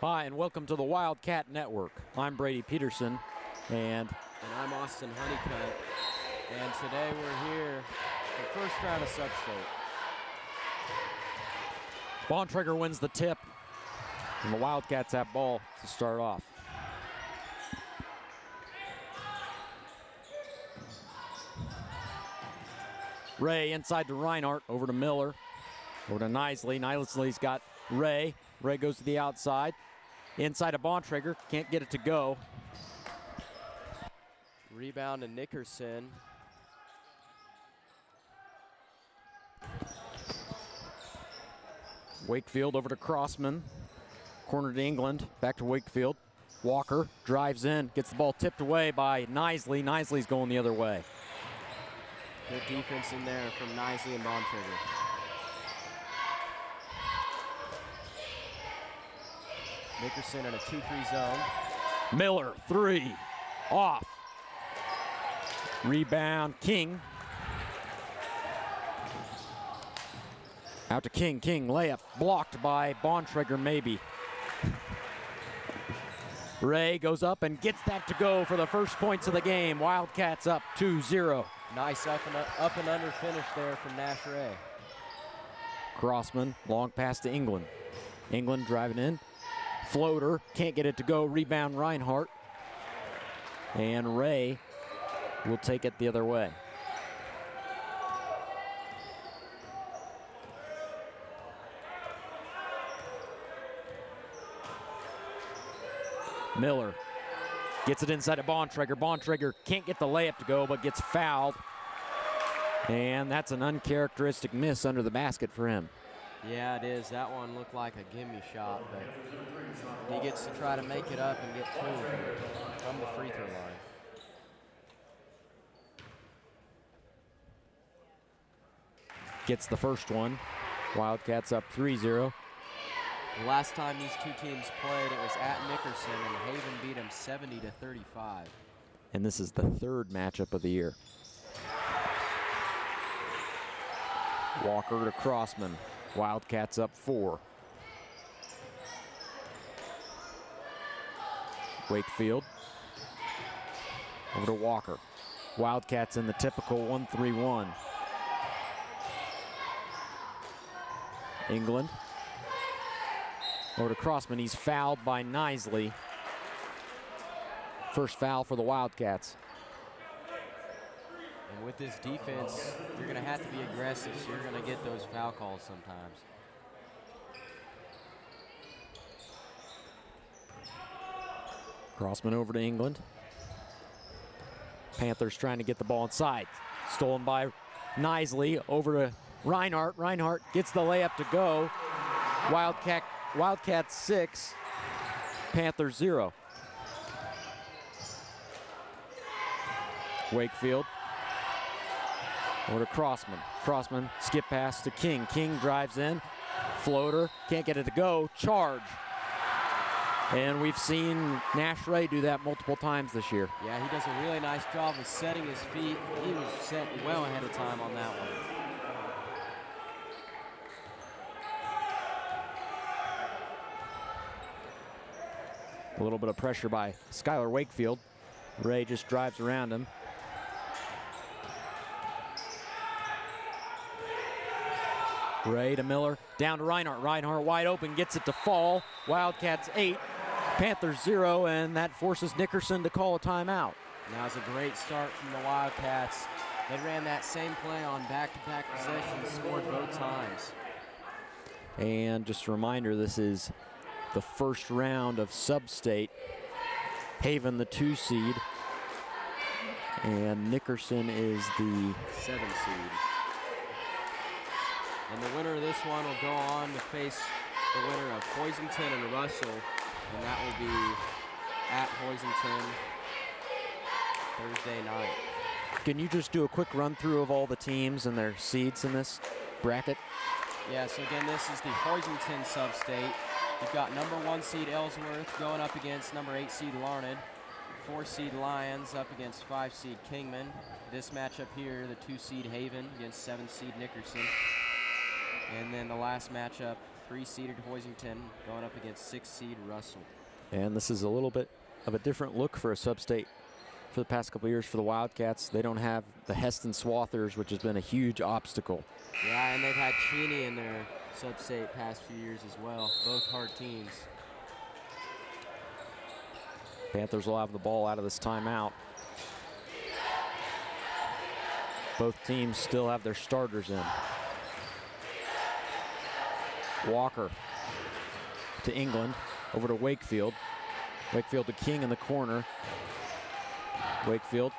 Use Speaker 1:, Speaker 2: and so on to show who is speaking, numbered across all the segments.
Speaker 1: Hi, and welcome to the Wildcat Network. I'm Brady Peterson, and
Speaker 2: I'm Austin Honeycutt, and today we're here for the first round of Substate.
Speaker 1: Bontrager wins the tip, and the Wildcats have ball to start off. Ray inside to Reinhardt, over to Miller, over to Nisley. Nisley's got Ray. Ray goes to the outside. Inside to Bontrager, can't get it to go.
Speaker 2: Rebound to Nickerson.
Speaker 1: Wakefield over to Crossman. Corner to England, back to Wakefield. Walker drives in, gets the ball tipped away by Nisley. Nisley's going the other way.
Speaker 2: Good defense in there from Nisley and Bontrager. Nickerson in a 2-3 zone.
Speaker 1: Miller, 3, off. Rebound, King. Out to King, King layup, blocked by Bontrager maybe. Ray goes up and gets that to go for the first points of the game. Wildcats up 2-0.
Speaker 2: Nice up and under finish there from Nash Ray.
Speaker 1: Crossman, long pass to England. England driving in. Floater, can't get it to go. Rebound Reinhardt. And Ray will take it the other way. Miller gets it inside of Bontrager. Bontrager can't get the layup to go, but gets fouled. And that's an uncharacteristic miss under the basket for him.
Speaker 2: Yeah, it is. That one looked like a gimme shot, but he gets to try to make it up and get 2 from the free throw line.
Speaker 1: Gets the first one. Wildcats up 3-0.
Speaker 2: The last time these two teams played, it was at Nickerson, and Haven beat them 70-35.
Speaker 1: And this is the third matchup of the year. Walker to Crossman. Wildcats up 4. Wakefield over to Walker. Wildcats in the typical 1-3-1. England over to Crossman. He's fouled by Nisley. First foul for the Wildcats.
Speaker 2: And with this defense, you're going to have to be aggressive, so you're going to get those foul calls sometimes.
Speaker 1: Crossman over to England. Panthers trying to get the ball inside. Stolen by Nisley over to Reinhardt. Reinhardt gets the layup to go. Wildcats 6, Panthers 0. Wakefield over to Crossman. Crossman skip pass to King. King drives in. Floater, can't get it to go. Charge. And we've seen Nash Ray do that multiple times this year.
Speaker 2: Yeah, he does a really nice job of setting his feet. He was set well ahead of time on that one.
Speaker 1: A little bit of pressure by Skylar Wakefield. Ray just drives around him. Ray to Miller, down to Reinhardt. Reinhardt wide open, gets it to fall. Wildcats 8, Panthers 0, and that forces Nickerson to call a timeout.
Speaker 2: Now it's a great start from the Wildcats. They ran that same play on back-to-back possessions, scored both times.
Speaker 1: And just a reminder, this is the first round of Substate. Haven the 2 seed, and Nickerson is the
Speaker 2: 7 seed. And the winner of this one will go on to face the winner of Hoisington and Russell, and that will be at Hoisington Thursday night.
Speaker 1: Can you just do a quick run through of all the teams and their seeds in this bracket?
Speaker 2: Yeah, so again, this is the Hoisington Substate. You've got number 1 seed Ellsworth going up against number 8 seed Larned. 4 seed Lions up against 5 seed Kingman. This matchup here, the 2 seed Haven against 7 seed Nickerson. And then the last matchup, 3 seeded Hoisington going up against 6 seed Russell.
Speaker 1: And this is a little bit of a different look for a Substate for the past couple of years for the Wildcats. They don't have the Heston Swathers, which has been a huge obstacle.
Speaker 2: Yeah, and they've had Cheney in their Substate past few years as well. Both hard teams.
Speaker 1: Panthers will have the ball out of this timeout. Both teams still have their starters in. Walker to England, over to Wakefield. Wakefield to King in the corner. Wakefield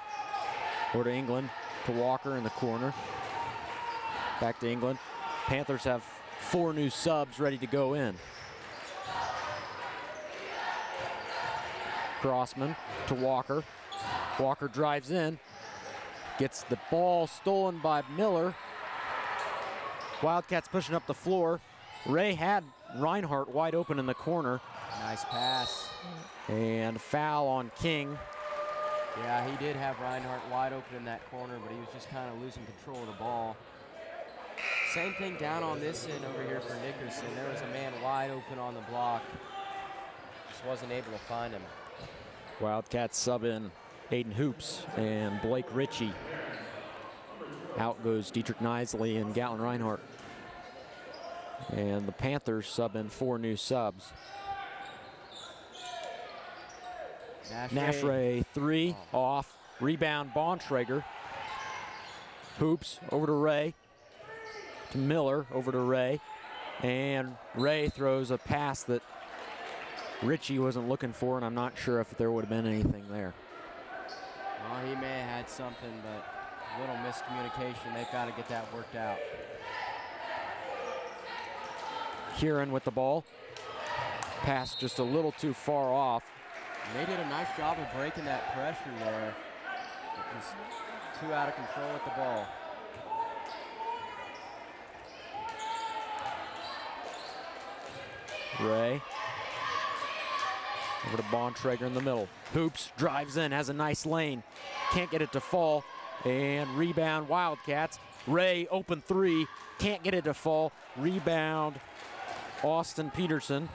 Speaker 1: over to England, to Walker in the corner. Back to England. Panthers have 4 new subs ready to go in. Crossman to Walker. Walker drives in, gets the ball stolen by Miller. Wildcats pushing up the floor. Ray had Reinhardt wide open in the corner.
Speaker 2: Nice pass.
Speaker 1: And foul on King.
Speaker 2: Yeah, he did have Reinhardt wide open in that corner, but he was just kind of losing control of the ball. Same thing down on this end over here for Nickerson. There was a man wide open on the block. Just wasn't able to find him.
Speaker 1: Wildcats sub in Aiden Hoops and Blake Ritchie. Out goes Dietrich Knisley and Gatlin Reinhardt. And the Panthers sub in 4 new subs. Nashray 3 off. Rebound Bontrager. Hoops over to Ray. To Miller over to Ray. And Ray throws a pass that Ritchie wasn't looking for, and I'm not sure if there would have been anything there.
Speaker 2: Well, he may have had something, but a little miscommunication. They've got to get that worked out.
Speaker 1: Kieran with the ball. Pass just a little too far off.
Speaker 2: And they did a nice job of breaking that pressure there. It was too out of control with the ball.
Speaker 1: Ray. Over to Bontrager in the middle. Hoops drives in, has a nice lane. Can't get it to fall. And rebound Wildcats. Ray open 3. Can't get it to fall. Rebound Austin Peterson.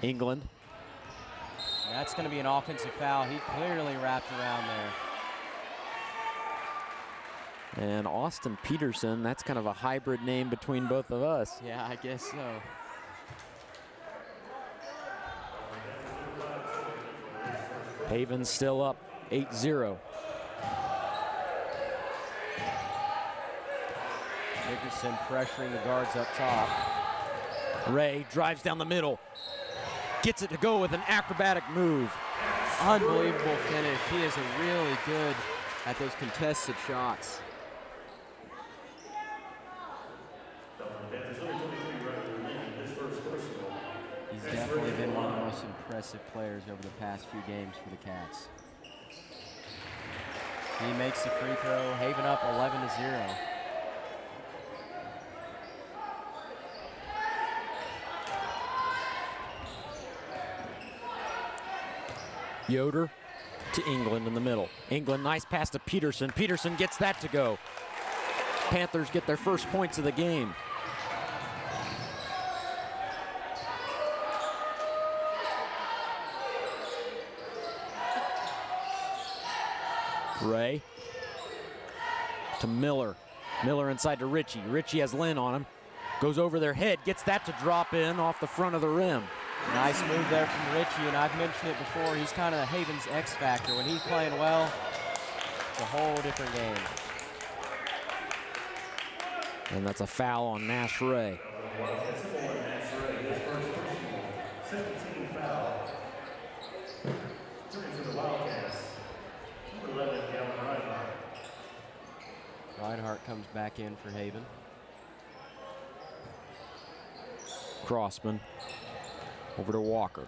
Speaker 1: England.
Speaker 2: That's going to be an offensive foul. He clearly wrapped around there.
Speaker 1: And Austin Peterson, that's kind of a hybrid name between both of us.
Speaker 2: Yeah, I guess so.
Speaker 1: Haven still up 8-0.
Speaker 2: Nickerson pressuring the guards up top.
Speaker 1: Ray drives down the middle. Gets it to go with an acrobatic move.
Speaker 2: Unbelievable finish. He is really good at those contested shots. He's definitely been one of the most impressive players over the past few games for the Cats. He makes the free throw. Haven up 11-0.
Speaker 1: Yoder to England in the middle. England, nice pass to Peterson. Peterson gets that to go. Panthers get their first points of the game. Ray to Miller. Miller inside to Ritchie. Ritchie has Lynn on him. Goes over their head, gets that to drop in off the front of the rim.
Speaker 2: Nice move there from Ritchie, and I've mentioned it before. He's kind of the Haven's X factor. When he's playing well, it's a whole different game.
Speaker 1: And that's a foul on Nash Ray.
Speaker 2: Reinhardt comes back in for Haven.
Speaker 1: Crossman over to Walker.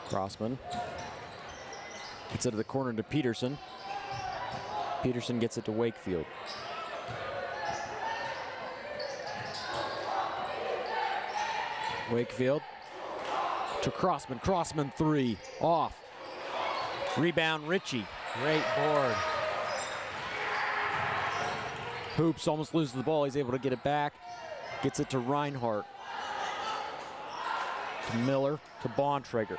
Speaker 1: Crossman gets it to the corner to Peterson. Peterson gets it to Wakefield. Wakefield to Crossman. Crossman 3 off. Rebound Ritchie.
Speaker 2: Great board.
Speaker 1: Hoops almost loses the ball. He's able to get it back. Gets it to Reinhardt. To Miller to Bontrager.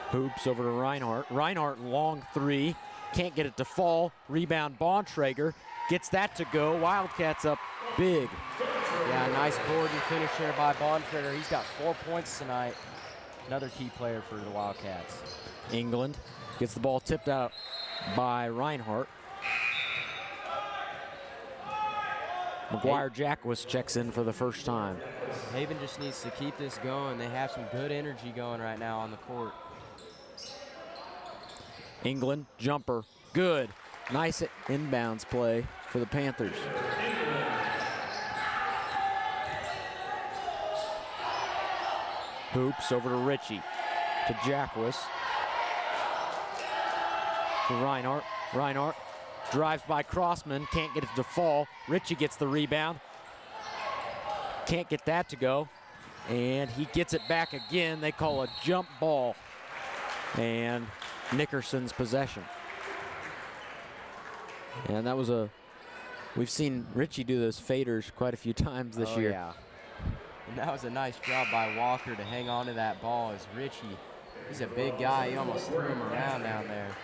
Speaker 1: Hoops over to Reinhardt. Reinhardt long 3. Can't get it to fall. Rebound Bontrager. Gets that to go. Wildcats up big.
Speaker 2: Yeah, nice board and finish there by Bontrager. He's got 4 points tonight. Another key player for the Wildcats.
Speaker 1: England gets the ball tipped out by Reinhardt. McGuire-Jackwis checks in for the first time.
Speaker 2: Haven just needs to keep this going. They have some good energy going right now on the court.
Speaker 1: England, jumper, good. Nice inbounds play for the Panthers. Hoops over to Ritchie, to Jackwis. to Reinhardt. Reinhardt drives by Crossman, can't get it to fall. Ritchie gets the rebound. Can't get that to go. And he gets it back again. They call a jump ball. And Nickerson's possession. And that was we've seen Ritchie do those faders quite a few times this year.
Speaker 2: Yeah. And that was a nice job by Walker to hang on to that ball as Ritchie, he's a big guy. He almost threw him around down there.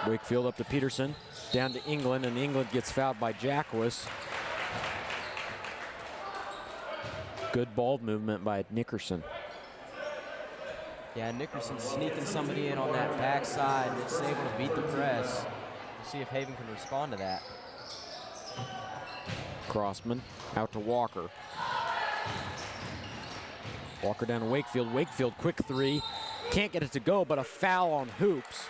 Speaker 1: Wakefield up to Peterson, down to England, and England gets fouled by Jackwis. Good ball movement by Nickerson.
Speaker 2: Yeah, Nickerson sneaking somebody in on that backside and it's able to beat the press. We'll see if Haven can respond to that.
Speaker 1: Crossman out to Walker. Walker down to Wakefield. Wakefield, quick three. Can't get it to go, but a foul on Hoops.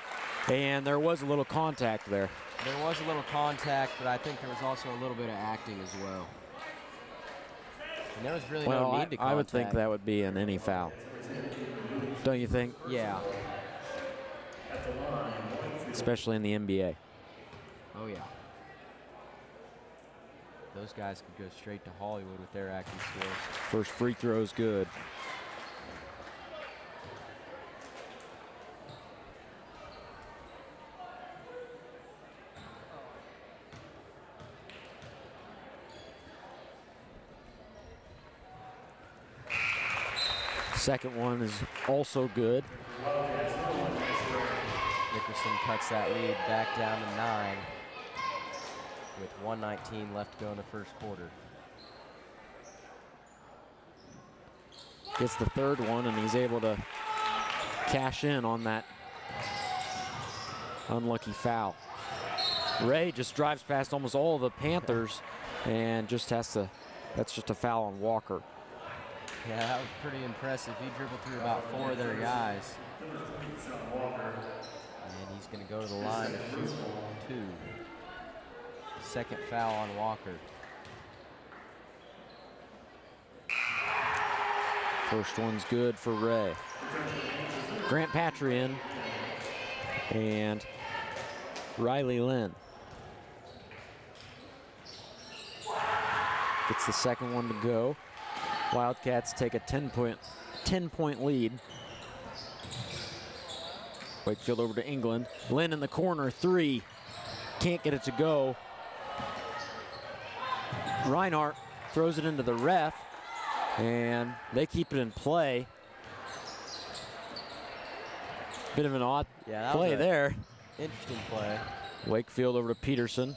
Speaker 1: And there was a little contact there.
Speaker 2: There was a little contact, but I think there was also a little bit of acting as well. And there was really no need to contact.
Speaker 1: I would think that would be in any foul. Don't you think?
Speaker 2: Yeah.
Speaker 1: Especially in the NBA.
Speaker 2: Oh, yeah. Those guys could go straight to Hollywood with their acting skills.
Speaker 1: First free throw is good. Second one is also good.
Speaker 2: Nickerson cuts that lead back down to 9 with 1:19 left to go in the first quarter.
Speaker 1: Gets the third one, and he's able to cash in on that unlucky foul. Ray just drives past almost all of the Panthers and just has to, that's just a foul on Walker.
Speaker 2: Yeah, that was pretty impressive. He dribbled through about 4 of their guys. And he's going to go to the line to shoot 2. Second foul on Walker.
Speaker 1: First one's good for Ray. Grant Patry in and Riley Lynn. Gets the second one to go. Wildcats take a 10-point lead. Wakefield over to England. Lynn in the corner, 3. Can't get it to go. Reinhardt throws it into the ref, and they keep it in play. Bit of an odd play there.
Speaker 2: Interesting play.
Speaker 1: Wakefield over to Peterson.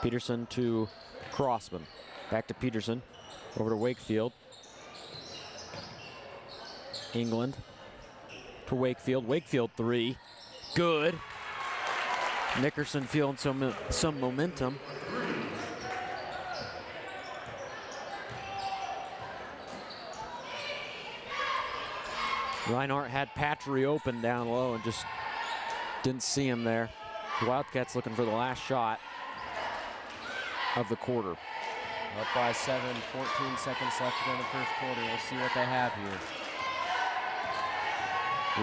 Speaker 1: Peterson to Crossman. Back to Peterson. Over to Wakefield. England to Wakefield. Wakefield 3. Good. Nickerson feeling some momentum. Reinhardt had Patry open down low and just didn't see him there. The Wildcats looking for the last shot of the quarter.
Speaker 2: Up by 7, 14 seconds left to go in the first quarter. We'll see what they have here.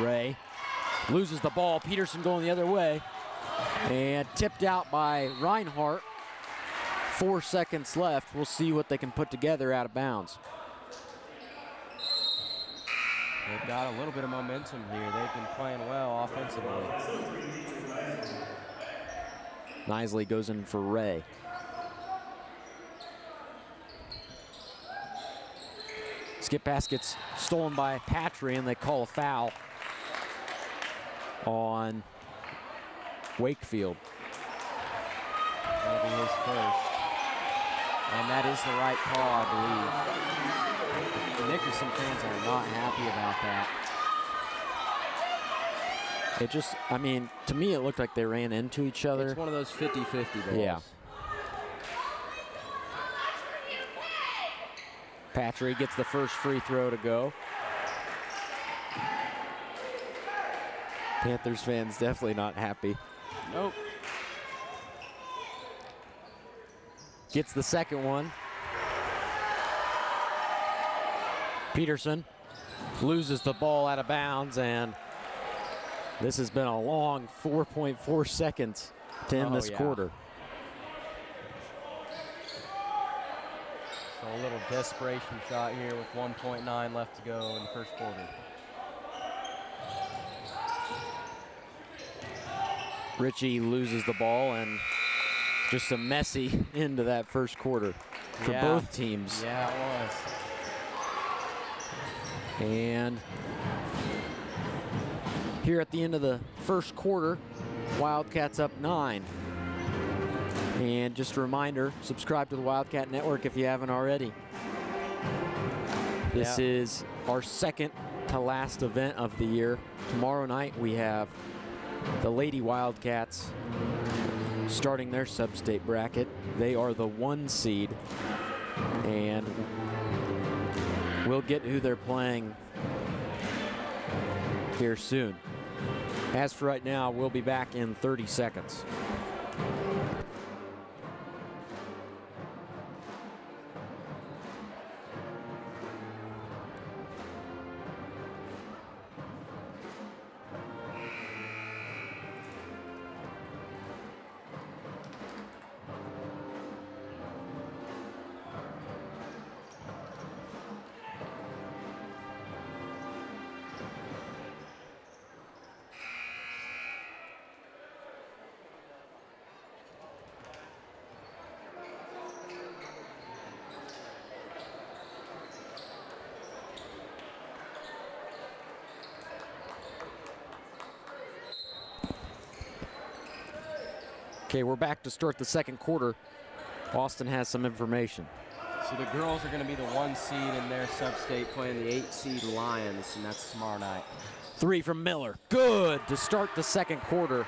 Speaker 1: Ray loses the ball. Peterson going the other way. And tipped out by Reinhardt. 4 seconds left. We'll see what they can put together out of bounds.
Speaker 2: They've got a little bit of momentum here. They've been playing well offensively.
Speaker 1: Nisley goes in for Ray. Skip pass gets stolen by Patry, and they call a foul on Wakefield.
Speaker 2: That'll be his first. And that is the right call, I believe. The Nickerson fans are not happy about that.
Speaker 1: It just, I mean, to me it looked like they ran into each other.
Speaker 2: It's one of those 50-50 balls.
Speaker 1: Yeah. Patry gets the first free throw to go. Panthers fans definitely not happy.
Speaker 2: Nope.
Speaker 1: Gets the second one. Peterson loses the ball out of bounds, and this has been a long 4.4 seconds to end this quarter.
Speaker 2: So a little desperation shot here with 1.9 left to go in the first quarter.
Speaker 1: Ritchie loses the ball, and just a messy end to that first quarter for both teams.
Speaker 2: Yeah, it was.
Speaker 1: And here at the end of the first quarter, Wildcats up 9. And just a reminder, subscribe to the Wildcat Network if you haven't already. This is our second to last event of the year. Tomorrow night we have the Lady Wildcats starting their Substate bracket. They are the 1 seed, and we'll get who they're playing here soon. As for right now, we'll be back in 30 seconds. Okay, we're back to start the second quarter. Austin has some information.
Speaker 2: So the girls are going to be the 1 seed in their Substate playing the 8 seed Lions, and that's tomorrow night.
Speaker 1: 3 from Miller. Good to start the second quarter.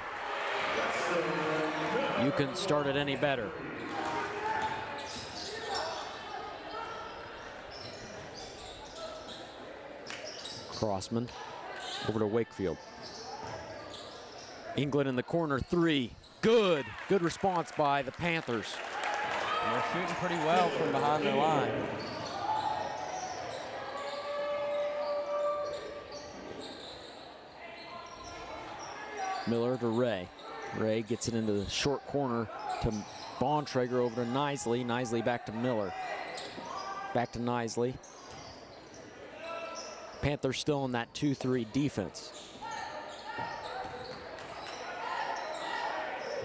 Speaker 1: You couldn't start it any better. Crossman over to Wakefield. England in the corner, 3. Good response by the Panthers.
Speaker 2: And they're shooting pretty well from behind the line.
Speaker 1: Miller to Ray. Ray gets it into the short corner to Bontrager, over to Nisley. Nisley back to Miller. Back to Nisley. Panthers still in that 2-3 defense.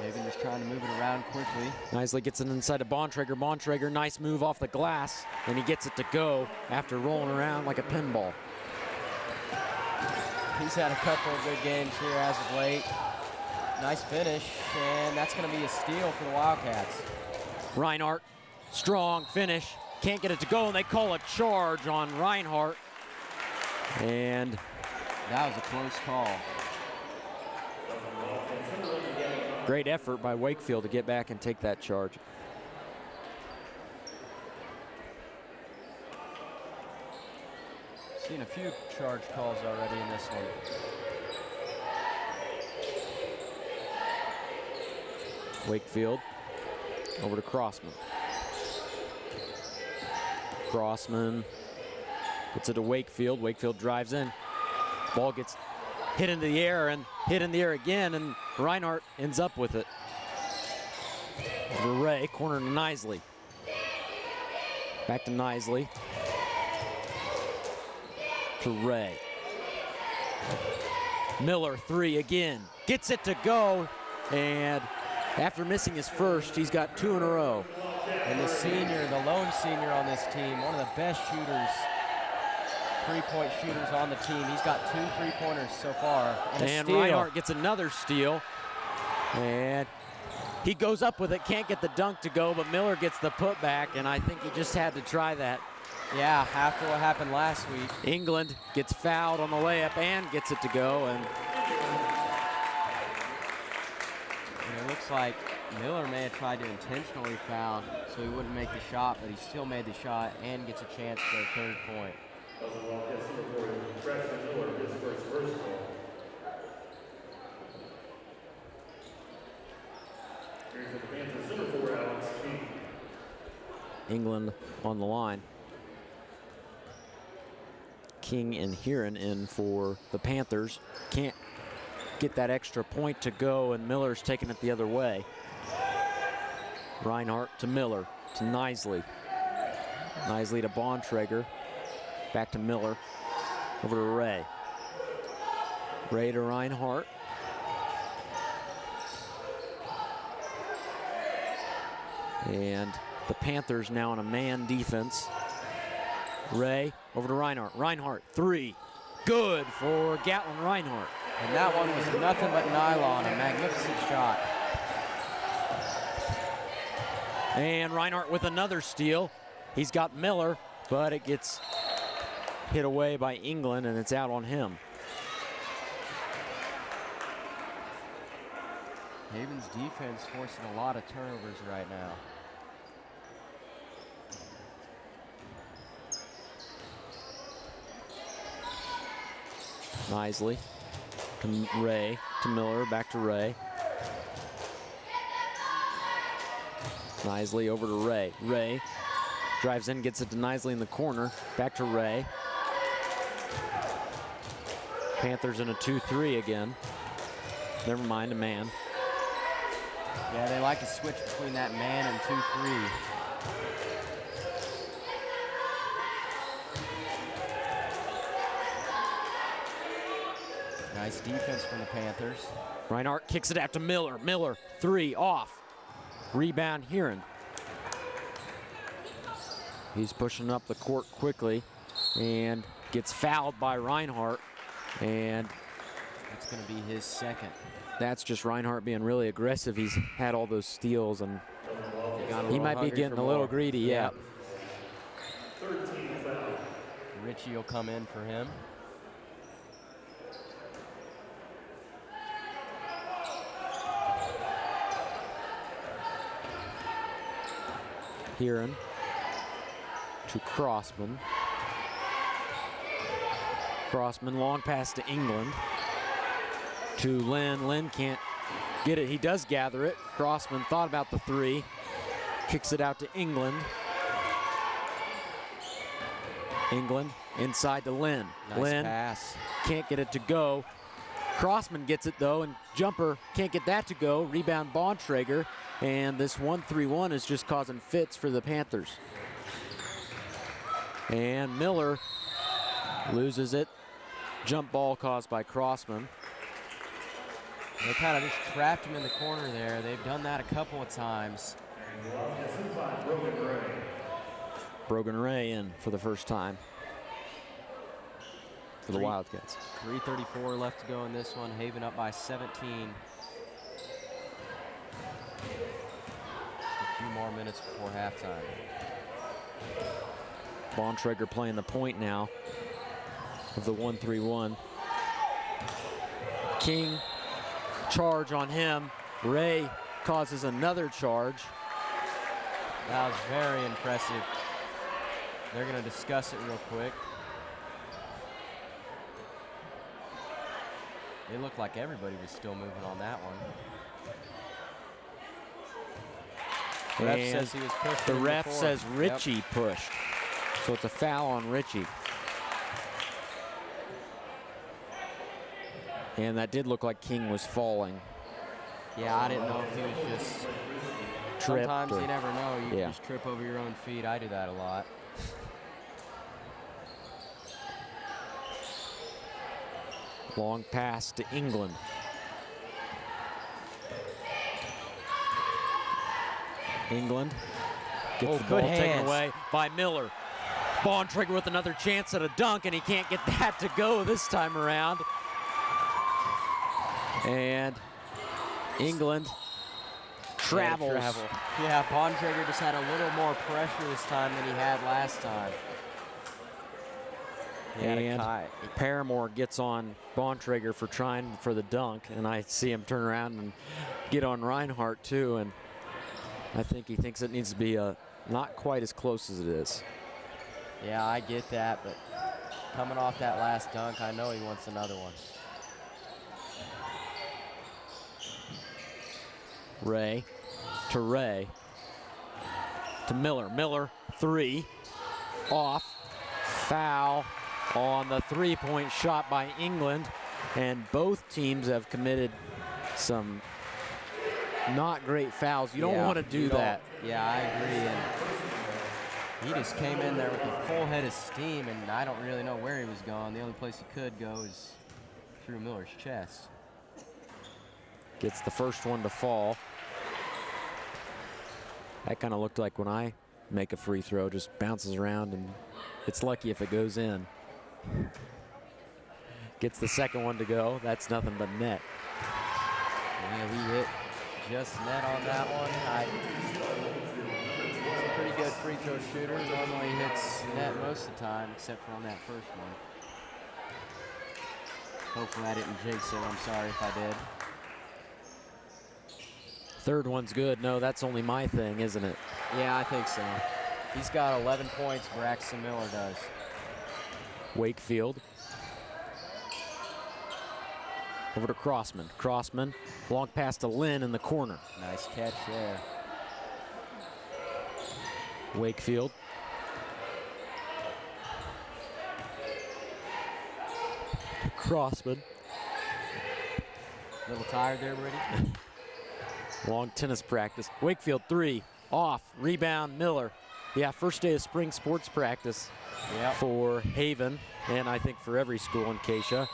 Speaker 2: Hagan just trying to move it around quickly.
Speaker 1: Nisley gets it inside to Bontrager. Bontrager, nice move off the glass, and he gets it to go after rolling around like a pinball.
Speaker 2: He's had a couple of good games here as of late. Nice finish, and that's going to be a steal for the Wildcats.
Speaker 1: Reinhardt, strong finish. Can't get it to go, and they call a charge on Reinhardt. And
Speaker 2: that was a close call.
Speaker 1: Great effort by Wakefield to get back and take that charge.
Speaker 2: Seen a few charge calls already in this one.
Speaker 1: Wakefield over to Crossman. Crossman gets it to Wakefield. Wakefield drives in. Ball gets hit into the air and hit in the air again, and Reinhardt ends up with it. Over Ray, corner to Nisley. Back to Nisley. To Ray. Miller, 3 again. Gets it to go, and after missing his first, he's got 2 in a row.
Speaker 2: And the senior, the lone senior on this team, one of the best shooters, three-point shooters on the team. He's got 2 3-pointers so far.
Speaker 1: And Reinhardt gets another steal. And he goes up with it, can't get the dunk to go, but Miller gets the putback, and I think he just had to try that.
Speaker 2: Yeah, after what happened last week.
Speaker 1: England gets fouled on the layup and gets it to go. And
Speaker 2: it looks like Miller may have tried to intentionally foul so he wouldn't make the shot, but he still made the shot and gets a chance for a 3rd point.
Speaker 1: England on the line. King and Heron in for the Panthers. Can't get that extra point to go, and Miller's taking it the other way. Reinhardt to Miller to Knisley. Knisley to Bontrager. Back to Miller. Over to Ray. Ray to Reinhardt. And the Panthers now on a man defense. Ray over to Reinhardt. Reinhardt, three. Good for Gatlin Reinhardt.
Speaker 2: And that one was nothing but nylon, a magnificent shot.
Speaker 1: And Reinhardt with another steal. He's got Miller, but it gets hit away by England, and it's out on him.
Speaker 2: Haven's defense forcing a lot of turnovers right now.
Speaker 1: Knisley to Ray, to Miller, back to Ray. Knisley over to Ray. Ray drives in, gets it to Knisley in the corner. Back to Ray. Panthers in a 2-3 again. Never mind, a man.
Speaker 2: Yeah, they like to switch between that man and 2-3. Nice defense from the Panthers.
Speaker 1: Reinhardt kicks it out to Miller. Miller, three, off. Rebound, Heron. He's pushing up the court quickly and gets fouled by Reinhardt. And
Speaker 2: it's going to be his second.
Speaker 1: That's just Reinhardt being really aggressive. He's had all those steals, and he might be getting a little greedy, yeah.
Speaker 2: Richie will come in for him.
Speaker 1: Heron to Crossman. Crossman, long pass to England. To Lynn. Lynn can't get it. He does gather it. Crossman thought about the three. Kicks it out to England. England inside to Lynn.
Speaker 2: Nice
Speaker 1: Lynn
Speaker 2: pass.
Speaker 1: Can't get it to go. Crossman gets it though, and jumper can't get that to go. Rebound Bontrager, and this 1-3-1 is just causing fits for the Panthers. And Miller loses it. Jump ball caused by Crossman.
Speaker 2: They kind of just trapped him in the corner there. They've done that a couple of times.
Speaker 1: Brogan Ray in for the first time for the Wildcats.
Speaker 2: 3:34 left to go in this one. Haven up by 17. Just a few more minutes before halftime.
Speaker 1: Bontrager playing the point now of the 1-3-1. King, charge on him. Ray causes another charge.
Speaker 2: That was very impressive. They're going to discuss it real quick. It looked like everybody was still moving on that one. The ref says he was pushed.
Speaker 1: The ref says Richie pushed. So it's a foul on Richie. And that did look like King was falling.
Speaker 2: Yeah, I didn't know if he was just
Speaker 1: tripped.
Speaker 2: Sometimes you never know. You
Speaker 1: yeah.
Speaker 2: just trip over your own feet. I do that a lot.
Speaker 1: Long pass to England. England gets the ball taken away by Miller. Bontrager with another chance at a dunk, and he can't get that to go this time around. And England travels.
Speaker 2: Yeah, Bontrager just had a little more pressure this time than he had last time.
Speaker 1: And Paramore gets on Bontrager for trying for the dunk, and I see him turn around and get on Reinhardt too, and I think he thinks it needs to be not quite as close as it is.
Speaker 2: Yeah, I get that, but coming off that last dunk, I know he wants another one.
Speaker 1: Ray to Miller. Miller, three, off, foul, on the three-point shot by England. And both teams have committed some not great fouls. You don't want to do that.
Speaker 2: Yeah, I agree. And he just came in there with a full head of steam, and I don't really know where he was going. The only place he could go is through Miller's chest.
Speaker 1: Gets the first one to fall. That kind of looked like when I make a free throw, just bounces around, and it's lucky if it goes in. Gets the second one to go. That's nothing but net.
Speaker 2: Yeah, he hit just net on that one. He's a pretty good free throw shooter. Normally hits net most of the time, except for on that first one. Hopefully I didn't jinx it. I'm sorry if I did.
Speaker 1: Third one's good. No, that's only my thing, isn't it?
Speaker 2: Yeah, I think so. He's got 11 points. Braxton Miller does.
Speaker 1: Wakefield. Over to Crossman. Crossman, long pass to Lynn in the corner.
Speaker 2: Nice catch there.
Speaker 1: Wakefield. Crossman.
Speaker 2: A little tired there, Brady?
Speaker 1: Long tennis practice. Wakefield three, off, rebound, Miller. Yeah, first day of spring sports practice for Haven, and I think for every school in Keisha.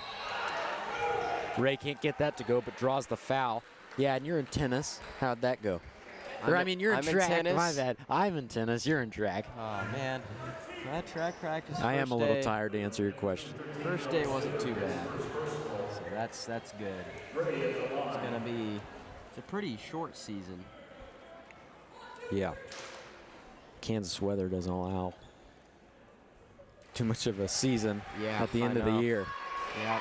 Speaker 1: Ray can't get that to go, but draws the foul. Yeah, and you're in tennis. How'd that go? You're in track.
Speaker 2: Tennis.
Speaker 1: My bad. I'm in tennis. You're in track.
Speaker 2: Oh, man. That track practice
Speaker 1: I am a little tired to answer your question.
Speaker 2: First day wasn't too bad. So that's good. It's going to be a pretty short season.
Speaker 1: Yeah. Kansas weather doesn't allow too much of a season at the end of the year.
Speaker 2: Yeah.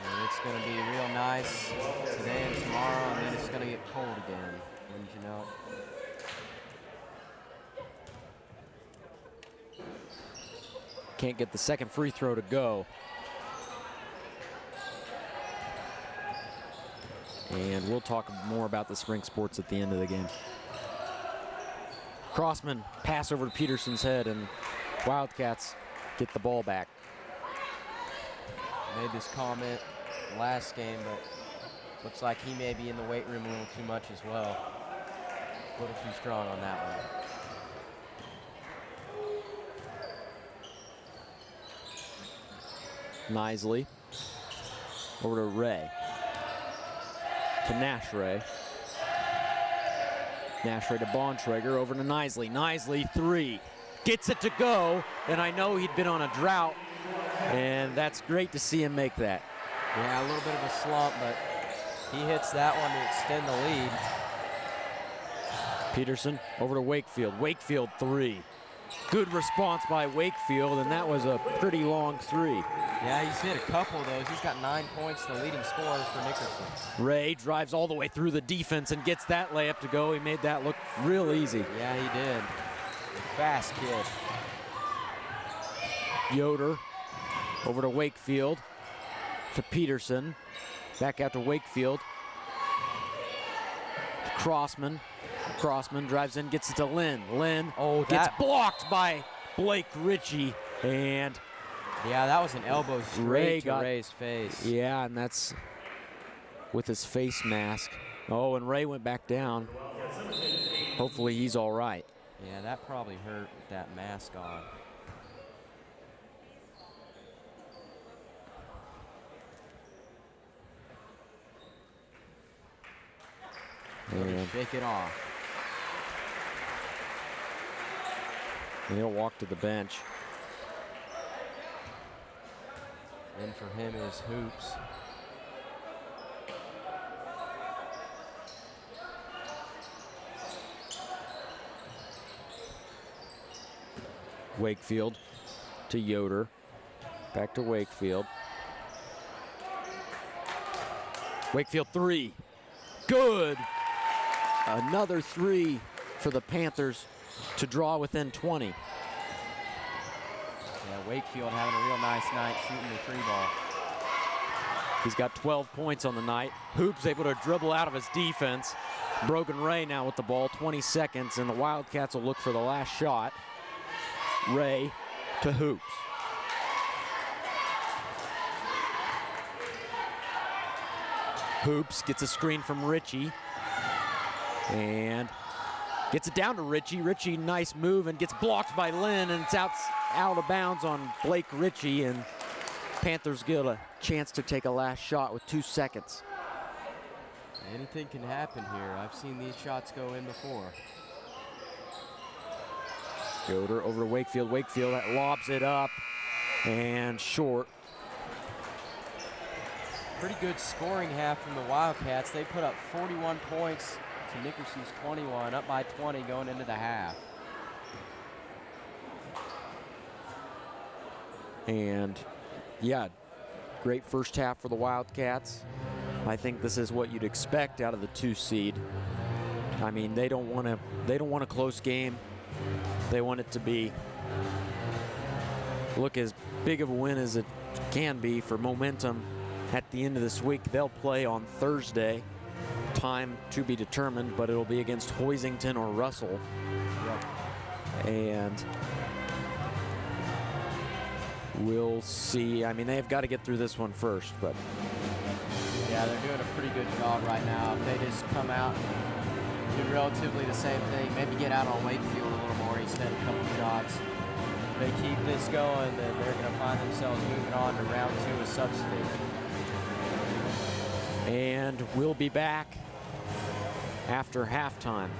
Speaker 2: And it's going to be real nice today and tomorrow, and then it's going to get cold again. Wouldn't you know it?
Speaker 1: Can't get the second free throw to go. And we'll talk more about the spring sports at the end of the game. Crossman, pass over to Peterson's head, and Wildcats get the ball back.
Speaker 2: Made this comment last game, but looks like he may be in the weight room a little too much as well. A little too strong on that one.
Speaker 1: Nisley over to Ray. To Nashray. Nashray to Bontrager, over to Nisley. Nisley three. Gets it to go, and I know he'd been on a drought, and that's great to see him make that.
Speaker 2: Yeah, a little bit of a slump, but he hits that one to extend the lead.
Speaker 1: Peterson over to Wakefield. Wakefield three. Good response by Wakefield, and that was a pretty long three.
Speaker 2: Yeah, he's hit a couple of those. He's got 9 points, the leading scorer for Nickerson.
Speaker 1: Ray drives all the way through the defense and gets that layup to go. He made that look real easy.
Speaker 2: Yeah, he did. Fast kid.
Speaker 1: Yoder over to Wakefield, to Peterson, back out to Wakefield. Crossman. Crossman drives in, gets it to Lynn. Lynn gets blocked by Blake Ritchie, and
Speaker 2: yeah, that was an elbow straight to Ray's face.
Speaker 1: Yeah, and that's with his face mask. Oh, and Ray went back down. Hopefully he's all right.
Speaker 2: Yeah, that probably hurt with that mask on. Shake it off.
Speaker 1: And he'll walk to the bench.
Speaker 2: And for him is Hoops.
Speaker 1: Wakefield to Yoder. Back to Wakefield. Wakefield three. Good. Another three for the Panthers to draw within 20.
Speaker 2: Yeah, Wakefield having a real nice night shooting the three ball.
Speaker 1: He's got 12 points on the night. Hoops able to dribble out of his defense. Brogan Ray now with the ball, 20 seconds, and the Wildcats will look for the last shot. Ray to Hoops. Hoops gets a screen from Ritchie and gets it down to Ritchie. Ritchie, nice move, and gets blocked by Lynn, and it's out of bounds on Blake Ritchie, and Panthers get a chance to take a last shot with 2 seconds.
Speaker 2: Anything can happen here. I've seen these shots go in before.
Speaker 1: Yoder over to Wakefield. Wakefield lobs it up and short.
Speaker 2: Pretty good scoring half from the Wildcats. They put up 41 points to Nickerson's 21, up by 20 going into the half.
Speaker 1: And yeah, great first half for the Wildcats. I think this is what you'd expect out of the 2 seed. I mean, they don't want a close game. They want it to be look as big of a win as it can be for momentum at the end of this week. They'll play on Thursday, time to be determined, but it'll be against Hoisington or Russell.
Speaker 2: Yep.
Speaker 1: And we'll see. I mean, they've got to get through this one first, but
Speaker 2: yeah, they're doing a pretty good job right now. If they just come out and do relatively the same thing, maybe get out on Wakefield a little more instead of a couple shots. If they keep this going, then they're going to find themselves moving on to round 2 of Substate.
Speaker 1: And we'll be back after halftime.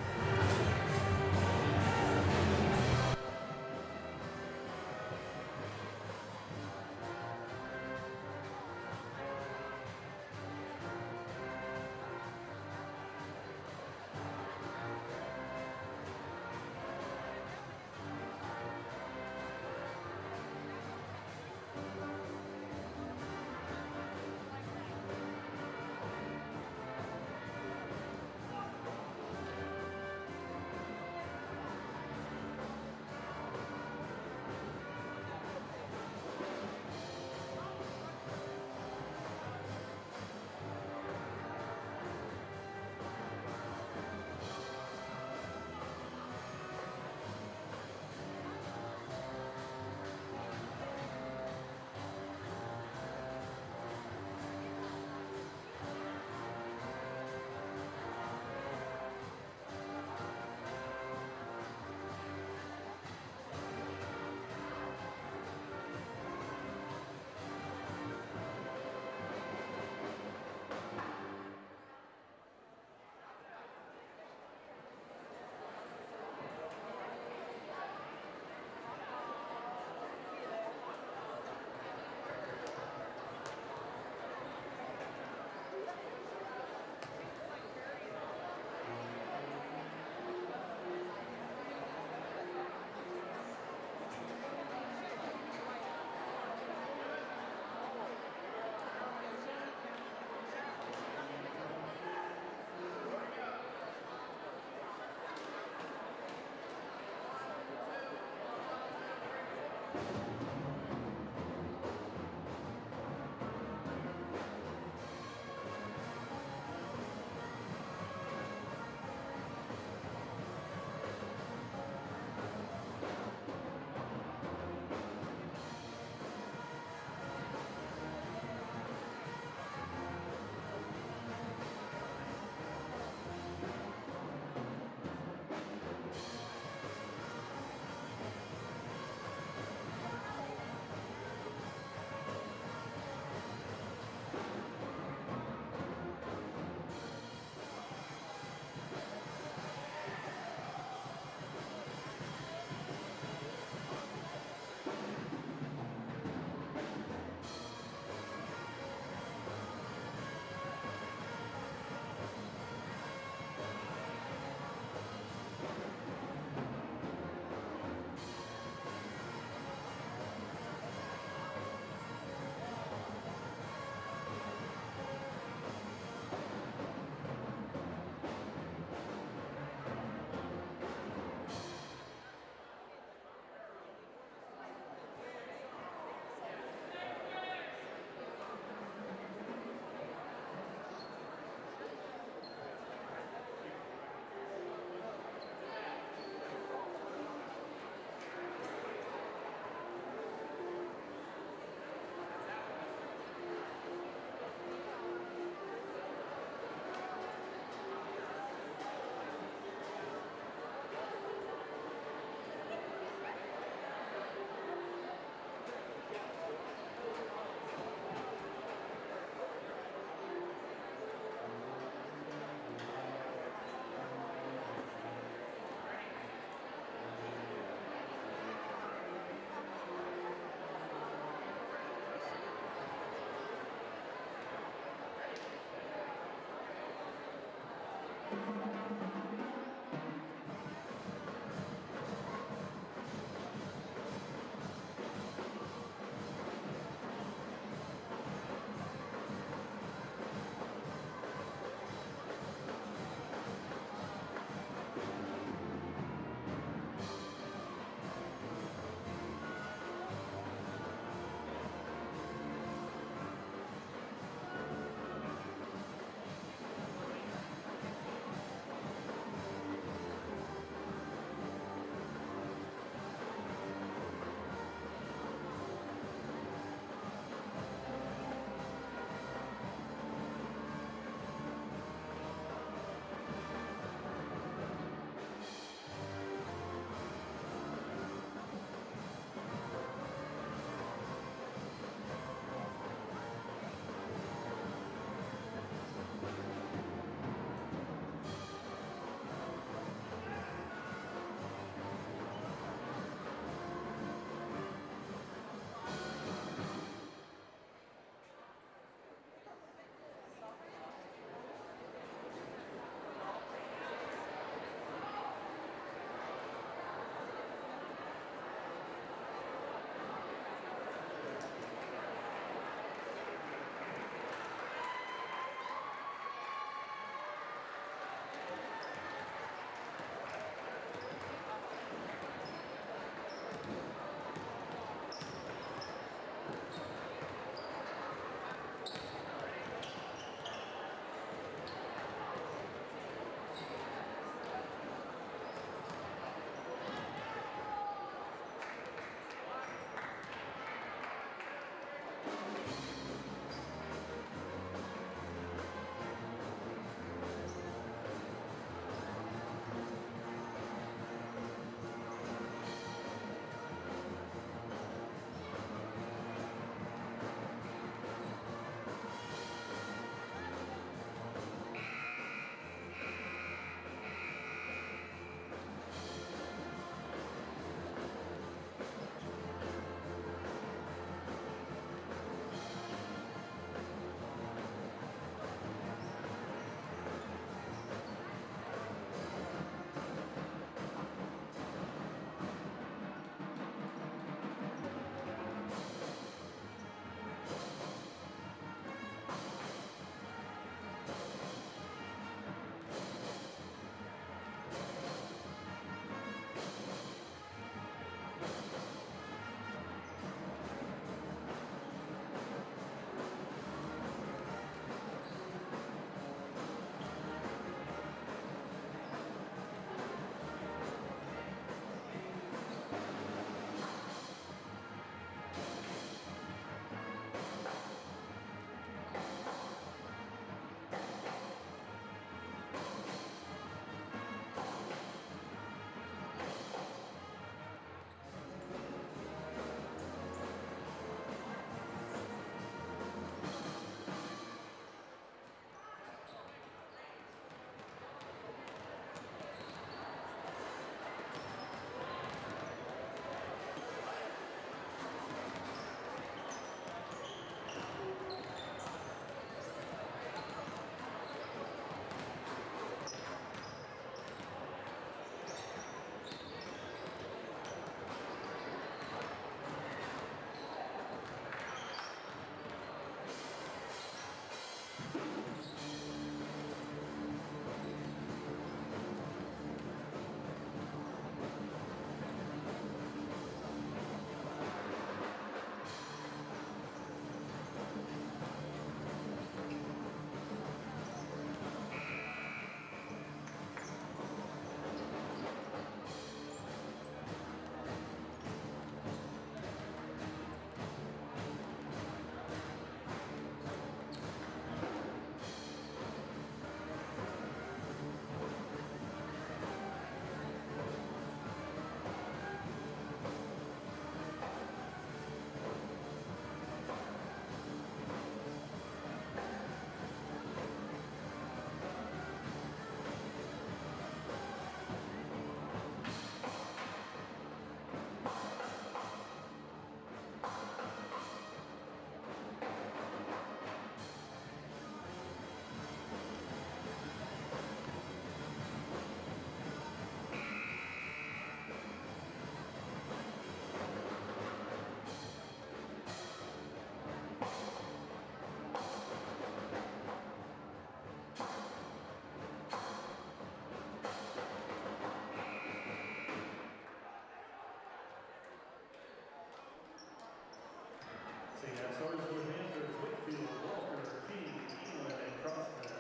Speaker 3: Stars for the Panthers, Wakefield, Walker, King, England, and Crossman.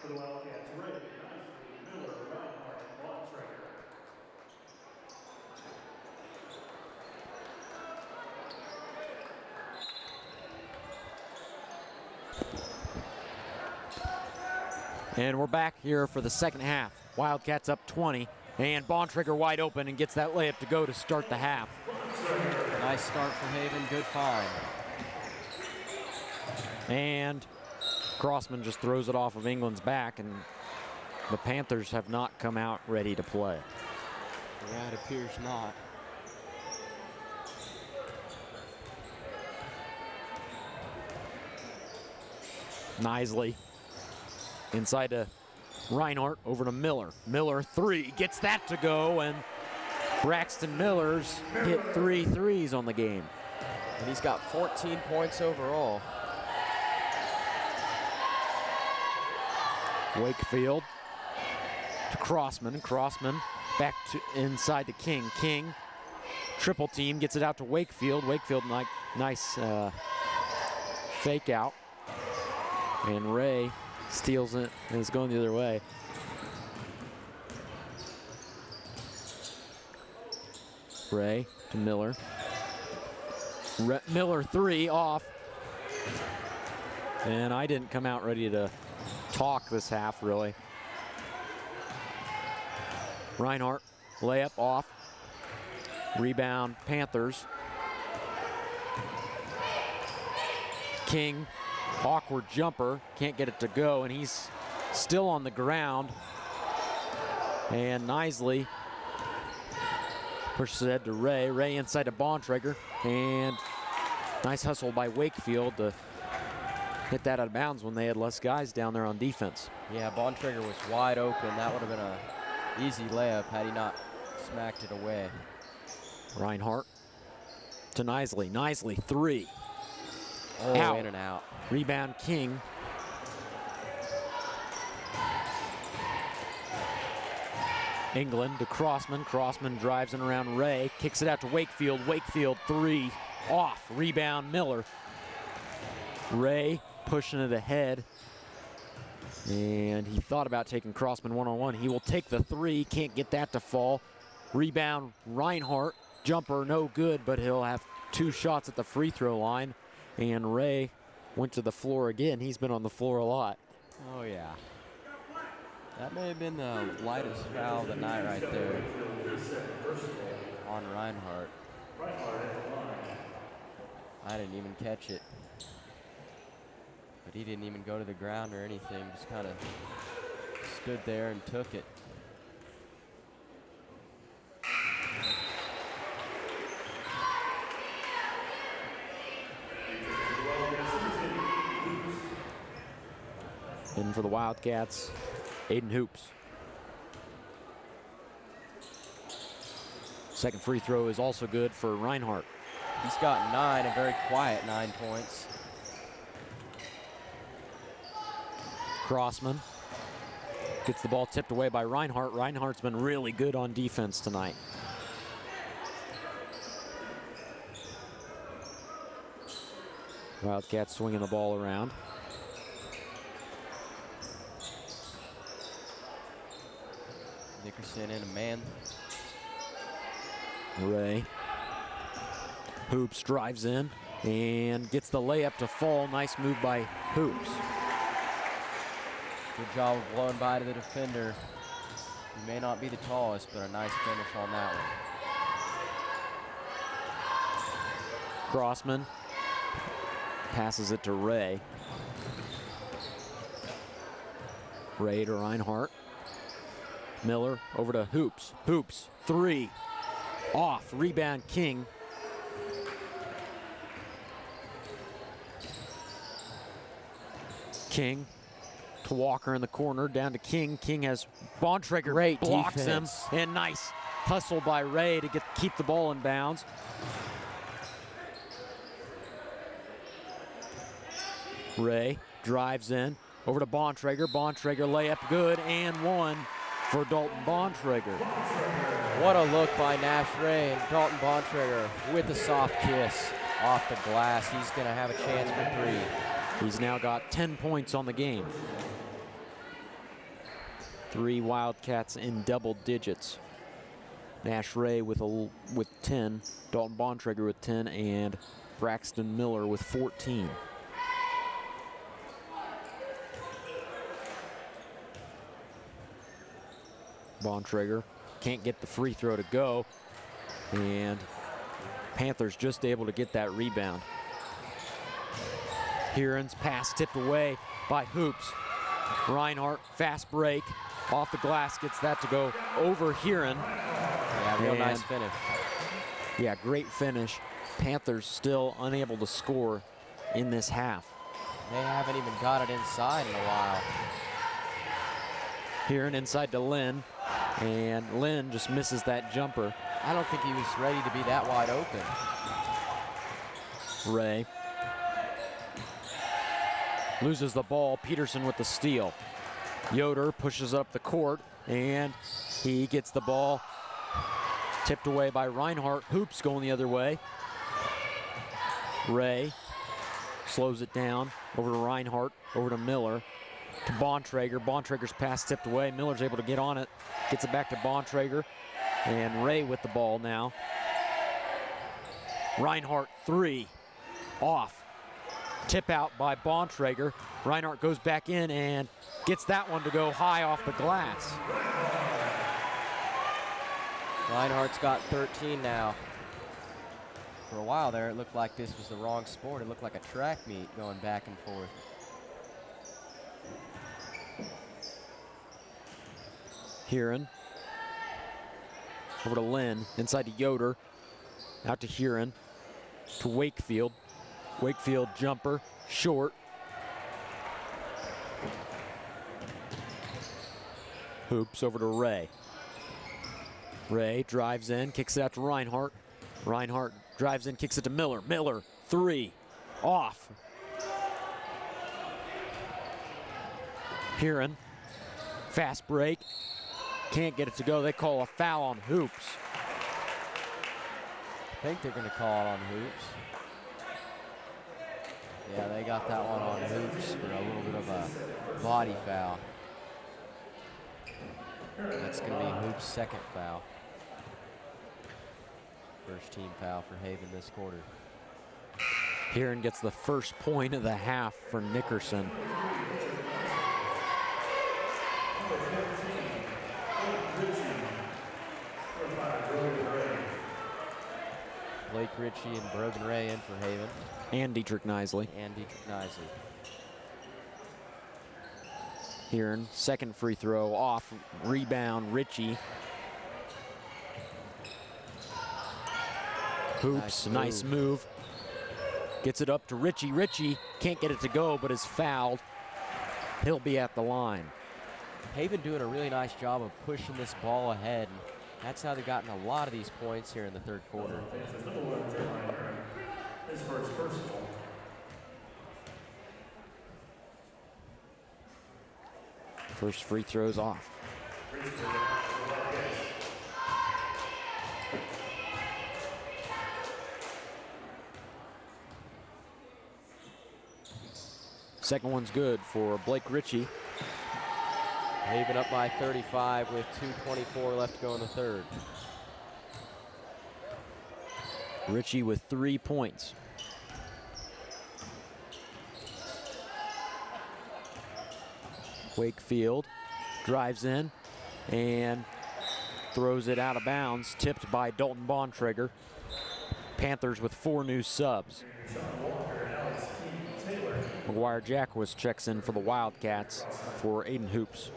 Speaker 3: For the Wildcats, Ray, Nicely, Miller, Reinhardt, and Bontrager.
Speaker 1: And we're back here for the second half. Wildcats up 20, and Bontrager wide open and gets that layup to go to start the half.
Speaker 2: Nice start for Haven, good find.
Speaker 1: And Crossman just throws it off of England's back, and the Panthers have not come out ready to play.
Speaker 2: Yeah, it appears not.
Speaker 1: Nicely inside to Reinhardt, over to Miller. Miller, three, gets that to go, and Braxton Miller's hit 3 threes on the game.
Speaker 2: And he's got 14 points overall.
Speaker 1: Wakefield to Crossman. Crossman back to inside to King. King, triple team, gets it out to Wakefield. Wakefield, nice fake out. And Ray steals it and is going the other way. Ray to Miller. Miller, three, off. And I didn't come out ready to talk this half, really. Reinhardt, layup, off. Rebound, Panthers. King, awkward jumper, can't get it to go, and he's still on the ground. And Nicely pushes ahead to Ray. Ray inside to Bontrager, and nice hustle by Wakefield to hit that out of bounds when they had less guys down there on defense.
Speaker 2: Yeah, Bontrager was wide open. That would have been an easy layup had he not smacked it away.
Speaker 1: Reinhardt to Nicely. Nicely, three.
Speaker 2: Oh,
Speaker 1: out.
Speaker 2: In and out.
Speaker 1: Rebound, King. England to Crossman. Crossman drives in around Ray. Kicks it out to Wakefield. Wakefield, three. Off. Rebound, Miller. Ray pushing it ahead. And he thought about taking Crossman one-on-one. He will take the three. Can't get that to fall. Rebound, Reinhardt. Jumper, no good, but he'll have 2 shots at the free throw line. And Ray went to the floor again. He's been on the floor a lot.
Speaker 2: Oh, yeah. That may have been the lightest foul of the night right there on Reinhardt. I didn't even catch it. But he didn't even go to the ground or anything. Just kind of stood there and took it.
Speaker 1: And for the Wildcats, Aiden Hoops. Second free throw is also good for Reinhardt.
Speaker 2: He's got 9, a very quiet 9 points.
Speaker 1: Crossman gets the ball tipped away by Reinhardt. Reinhardt's been really good on defense tonight. Wildcats swinging the ball around.
Speaker 2: Nickerson in a man.
Speaker 1: Ray. Hoops drives in and gets the layup to fall. Nice move by Hoops.
Speaker 2: Good job of blowing by to the defender. He may not be the tallest, but a nice finish on that one.
Speaker 1: Crossman passes it to Ray. Ray to Reinhardt. Miller over to Hoops. Hoops, three. Off, rebound, King. King to Walker in the corner, down to King. King has Bontrager,
Speaker 2: great
Speaker 1: blocks
Speaker 2: defense.
Speaker 1: him, and nice hustle by Ray to keep the ball in bounds. Ray drives in, over to Bontrager. Bontrager layup good, and one for Dalton Bontrager.
Speaker 2: What a look by Nash Ray and Dalton Bontrager with a soft kiss. off the glass. He's going to have a chance for 3.
Speaker 1: He's now got 10 points on the game. 3 Wildcats in double digits. Nash Ray with 10, Dalton Bontrager with 10, and Braxton Miller with 14. Bontrager can't get the free throw to go, and Panthers just able to get that rebound. Heron's pass tipped away by Hoops. Reinhardt, fast break, off the glass, gets that to go over Heron.
Speaker 2: Yeah, real nice finish.
Speaker 1: Yeah, great finish. Panthers still unable to score in this half.
Speaker 2: They haven't even got it inside in a while.
Speaker 1: Heron inside to Lynn, and Lynn just misses that jumper.
Speaker 2: I don't think he was ready to be that wide open.
Speaker 1: Ray loses the ball. Peterson with the steal. Yoder pushes up the court, and he gets the ball tipped away by Reinhardt. Hoops going the other way. Ray slows it down over to Reinhardt, over to Miller, to Bontrager. Bontrager's pass tipped away. Miller's able to get on it, gets it back to Bontrager, and Ray with the ball now. Reinhardt 3, off. Tip out by Bontrager. Reinhardt goes back in and gets that one to go high off the glass.
Speaker 2: Reinhardt's got 13 now. For a while there, it looked like this was the wrong sport. It looked like a track meet going back and forth.
Speaker 1: Heron over to Lynn, inside to Yoder, out to Heron, to Wakefield. Wakefield jumper, short. Hoops over to Ray. Ray drives in, kicks it out to Reinhardt. Reinhardt drives in, kicks it to Miller. Miller, 3, off. Heron, fast break, can't get it to go. They call a foul on Hoops.
Speaker 2: I think they're going to call it on Hoops. Yeah, they got that one on Hoops for a little bit of a body foul. That's going to be Hoops' second foul. First team foul for Haven this quarter.
Speaker 1: Heron gets the first point of the half for Nickerson.
Speaker 2: Blake Ritchie and Brogan Ray in for Haven.
Speaker 1: And Dietrich Knisley. Heron, second free throw off, rebound, Ritchie. Hoops, nice move. Gets it up to Ritchie. Ritchie can't get it to go, but is fouled. He'll be at the line.
Speaker 2: Haven doing a really nice job of pushing this ball ahead. And that's how they've gotten a lot of these points here in the third quarter.
Speaker 3: His first personal.
Speaker 1: First free throws off. Second one's good for Blake Ritchie.
Speaker 2: Haven up by 35 with 2:24 left to go in the third.
Speaker 1: Ritchie with 3 points. Wakefield drives in and throws it out of bounds, tipped by Dalton Bontrager. Panthers with 4 new subs. McGuire Jackwes checks in for the Wildcats for Aiden Hoops.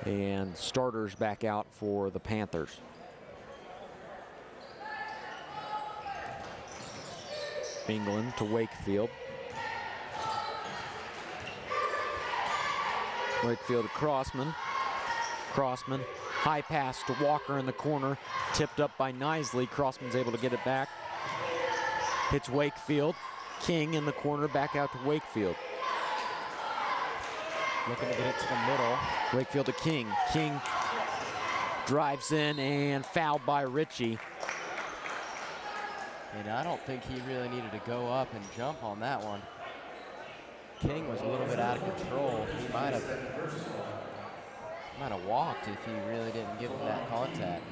Speaker 1: And starters back out for the Panthers. England to Wakefield. Wakefield to Crossman. Crossman, high pass to Walker in the corner, tipped up by Knisley. Crossman's able to get it back. Hits Wakefield. King in the corner, back out to Wakefield.
Speaker 2: Looking to get it to the middle.
Speaker 1: Wakefield to King. King drives in and fouled by Ritchie.
Speaker 2: And I don't think he really needed to go up and jump on that one. King was a little bit out of control. He might have walked if he really didn't give him that contact.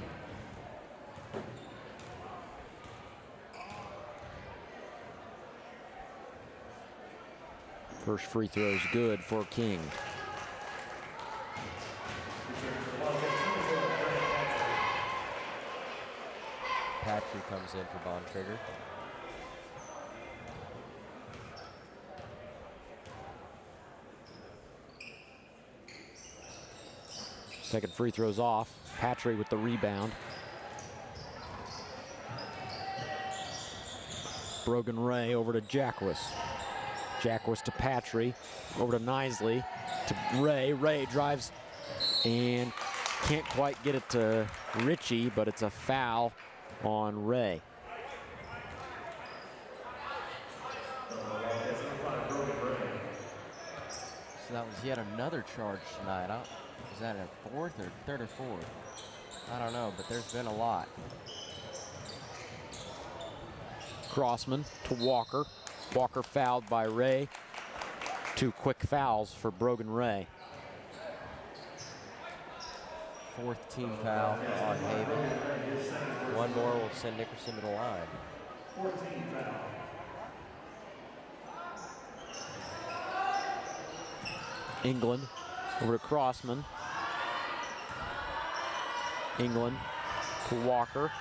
Speaker 1: First free throw is good for King.
Speaker 2: Patry comes in for Bontrager.
Speaker 1: Second free throw's off. Patry with the rebound. Brogan Ray over to Jacquis. Jacquis to Patry. Over to Nisley. To Ray. Ray drives and can't quite get it to Ritchie, but it's a foul on Ray.
Speaker 2: So that was yet another charge tonight. Is that a fourth or third or fourth? I don't know, but there's been a lot.
Speaker 1: Crossman to Walker. Walker fouled by Ray. 2 quick fouls for Brogan Ray.
Speaker 2: 4th team foul on Haven. 1 more will send Nickerson to the line.
Speaker 3: 14 foul.
Speaker 1: England over to Crossman. England to Walker.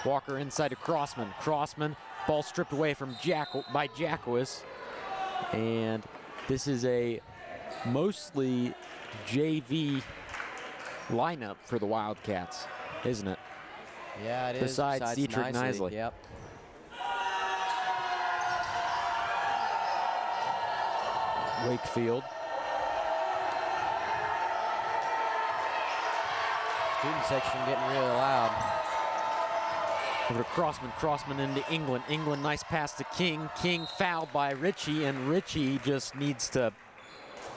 Speaker 1: Walker inside to Crossman. Crossman, ball stripped away from by Jacquis. And this is a mostly JV lineup for the Wildcats, isn't it?
Speaker 2: Yeah, it is.
Speaker 1: Besides Dietrich Nisley.
Speaker 2: Yep.
Speaker 1: Wakefield.
Speaker 2: Student section getting really loud.
Speaker 1: Over to Crossman. Crossman into England. England, nice pass to King. King fouled by Ritchie, and Ritchie just needs to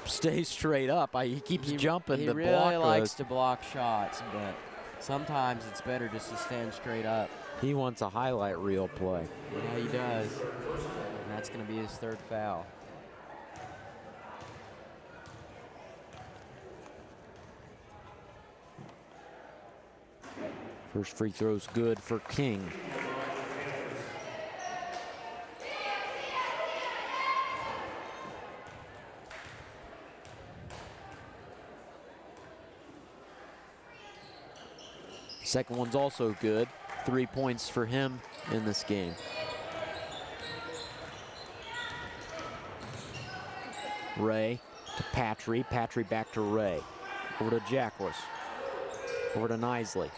Speaker 1: stay straight up. He keeps jumping
Speaker 2: he
Speaker 1: to
Speaker 2: really
Speaker 1: block
Speaker 2: likes to block shots, but sometimes it's better just to stand straight up.
Speaker 1: He wants a highlight reel play.
Speaker 2: Yeah, he does. And that's going to be his 3rd foul.
Speaker 1: First free throw's good for King. Second one's also good. 3 points for him in this game. Ray to Patry. Patry back to Ray. Over to Jacquis. Over to Nisley.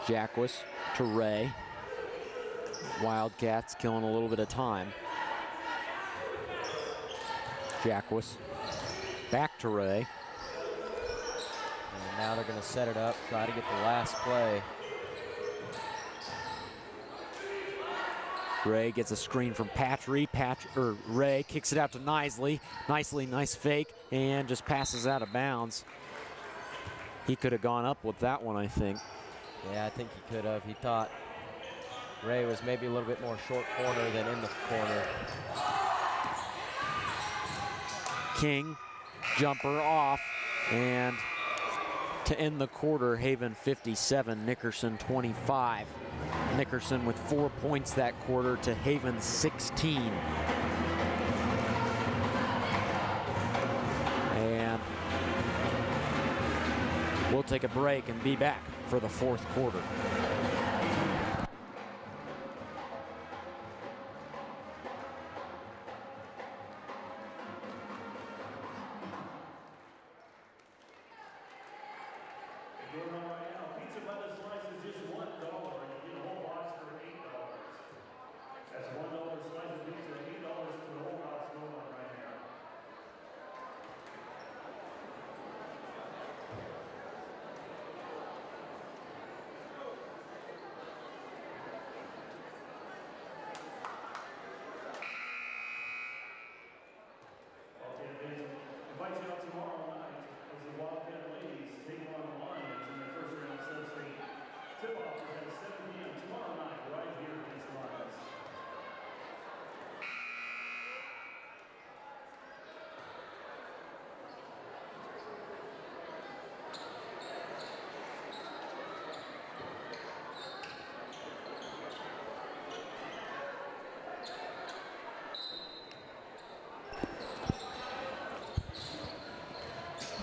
Speaker 1: Jacquis to Ray. Wildcats killing a little bit of time. Jacquis back to Ray.
Speaker 2: And now they're going to set it up, try to get the last play.
Speaker 1: Ray gets a screen from Patry. Ray kicks it out to Nisley. Nisley, nice fake, and just passes out of bounds. He could have gone up with that one, I think.
Speaker 2: Yeah, I think he could have. He thought Ray was maybe a little bit more short corner than in the corner.
Speaker 1: King, jumper off, and to end the quarter, Haven 57, Nickerson 25. Nickerson with 4 points that quarter to Haven 16. And we'll take a break and be back for the 4th quarter.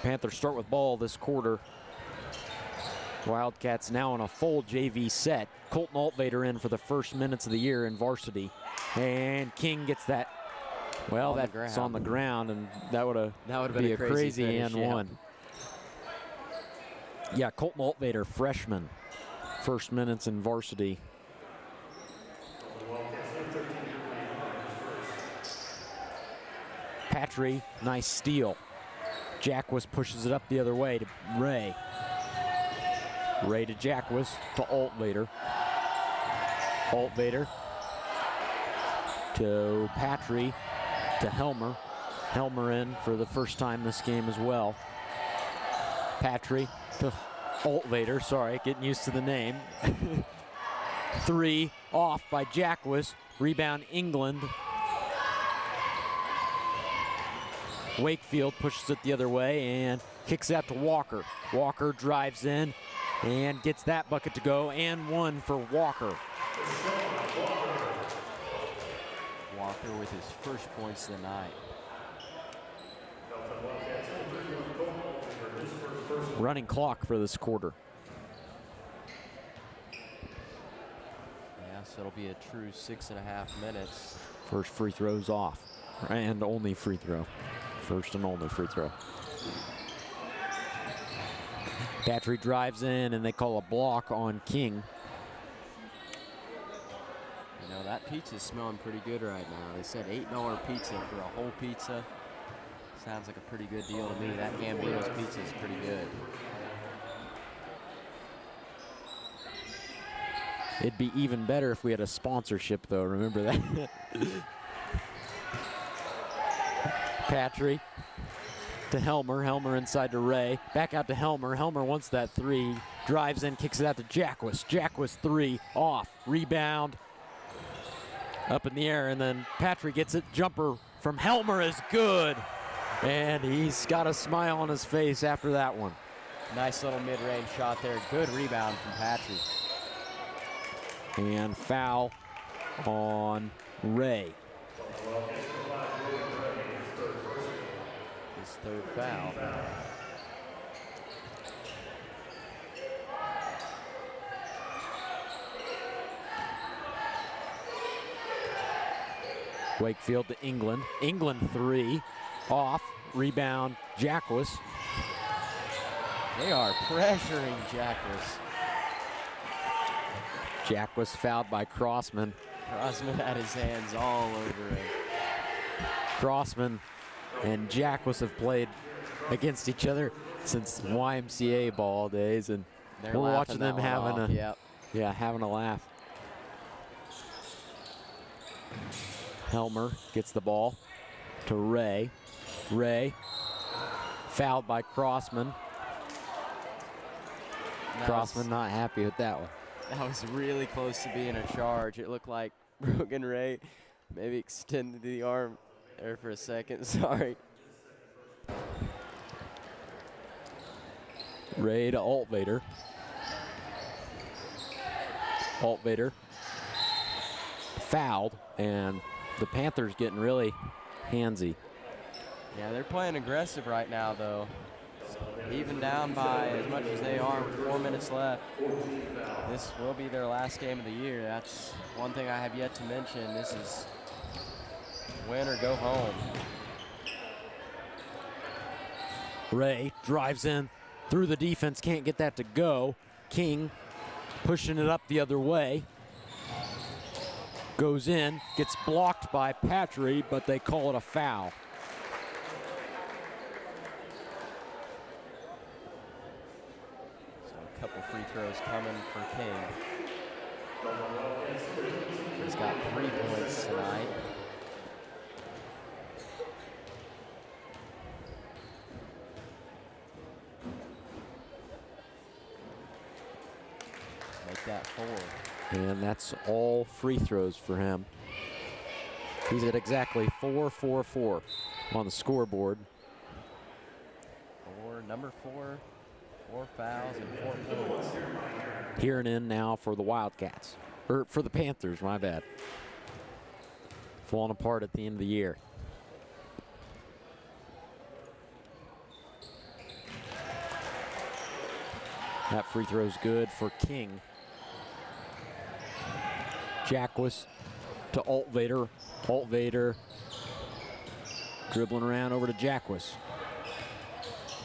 Speaker 1: Panthers start with ball this quarter. Wildcats now on a full JV set. Colton Altvader in for the first minutes of the year in varsity. And King gets that. Well, that's on the ground, and that would have been a crazy
Speaker 2: finish,
Speaker 1: and one. Yeah, Colton Altvader, freshman. First minutes in varsity. Patry, nice steal. Jackwes pushes it up the other way to Ray. Ray to Jackwes to Altvader. Altvader to Patry to Helmer. Helmer in for the first time this game as well. Patry to Altvader, sorry, getting used to the name. 3 off by Jackwes. Rebound England. Wakefield pushes it the other way and kicks out to Walker. Walker drives in and gets that bucket to go, and one for Walker.
Speaker 2: Walker with his first points of the night.
Speaker 1: Running clock for this quarter.
Speaker 2: Yeah, so it'll be a true 6.5 minutes.
Speaker 1: First free throw's off, and only free throw. First and only free throw. Patry drives in, and they call a block on King.
Speaker 2: You know, that pizza's smelling pretty good right now. They said $8 pizza for a whole pizza. Sounds like a pretty good deal to me. That Gambino's pizza is pretty good.
Speaker 1: It'd be even better if we had a sponsorship, though. Remember that? Patry to Helmer. Helmer inside to Ray. Back out to Helmer. Helmer wants that 3. Drives in, kicks it out to Jackwes. Jackwes 3 off. Rebound. Up in the air, and then Patry gets it. Jumper from Helmer is good. And he's got a smile on his face after that one.
Speaker 2: Nice little mid-range shot there. Good rebound from Patry.
Speaker 1: And foul on Ray.
Speaker 2: His third foul.
Speaker 1: Wakefield to England. England 3 off. Rebound Jackwes.
Speaker 2: They are pressuring Jackwes.
Speaker 1: Jackwes fouled by Crossman.
Speaker 2: Crossman had his hands all over him.
Speaker 1: Crossman and Jackwes have played against each other since YMCA ball days, and
Speaker 2: They're
Speaker 1: we're
Speaker 2: laughing
Speaker 1: watching them
Speaker 2: that one
Speaker 1: having
Speaker 2: off,
Speaker 1: having a laugh. Helmer gets the ball to Ray. Ray fouled by Crossman. Crossman not happy with that one.
Speaker 2: That was really close to being a charge. It looked like Brogan Ray maybe extended the arm there for a second. Sorry.
Speaker 1: Ray to Altvader. Altvader fouled, and the Panthers getting really handsy.
Speaker 2: Yeah, they're playing aggressive right now, though. Even down by as much as they are with 4 minutes left. This will be their last game of the year. That's one thing I have yet to mention. This is win or go home.
Speaker 1: Ray drives in through the defense, can't get that to go. King pushing it up the other way. Goes in, gets blocked by Patry, but they call it a foul.
Speaker 2: So a couple free throws coming for King. He's got 3 points tonight. Make that 4.
Speaker 1: And that's all free throws for him. He's at exactly 4-4-4 on the scoreboard.
Speaker 2: Number 4 fouls and 4 points.
Speaker 1: Here and in now for the Wildcats. Or for the Panthers, my bad. Falling apart at the end of the year. That free throw's good for King. Jackwis to Altvader. Altvader dribbling around over to Jackwis.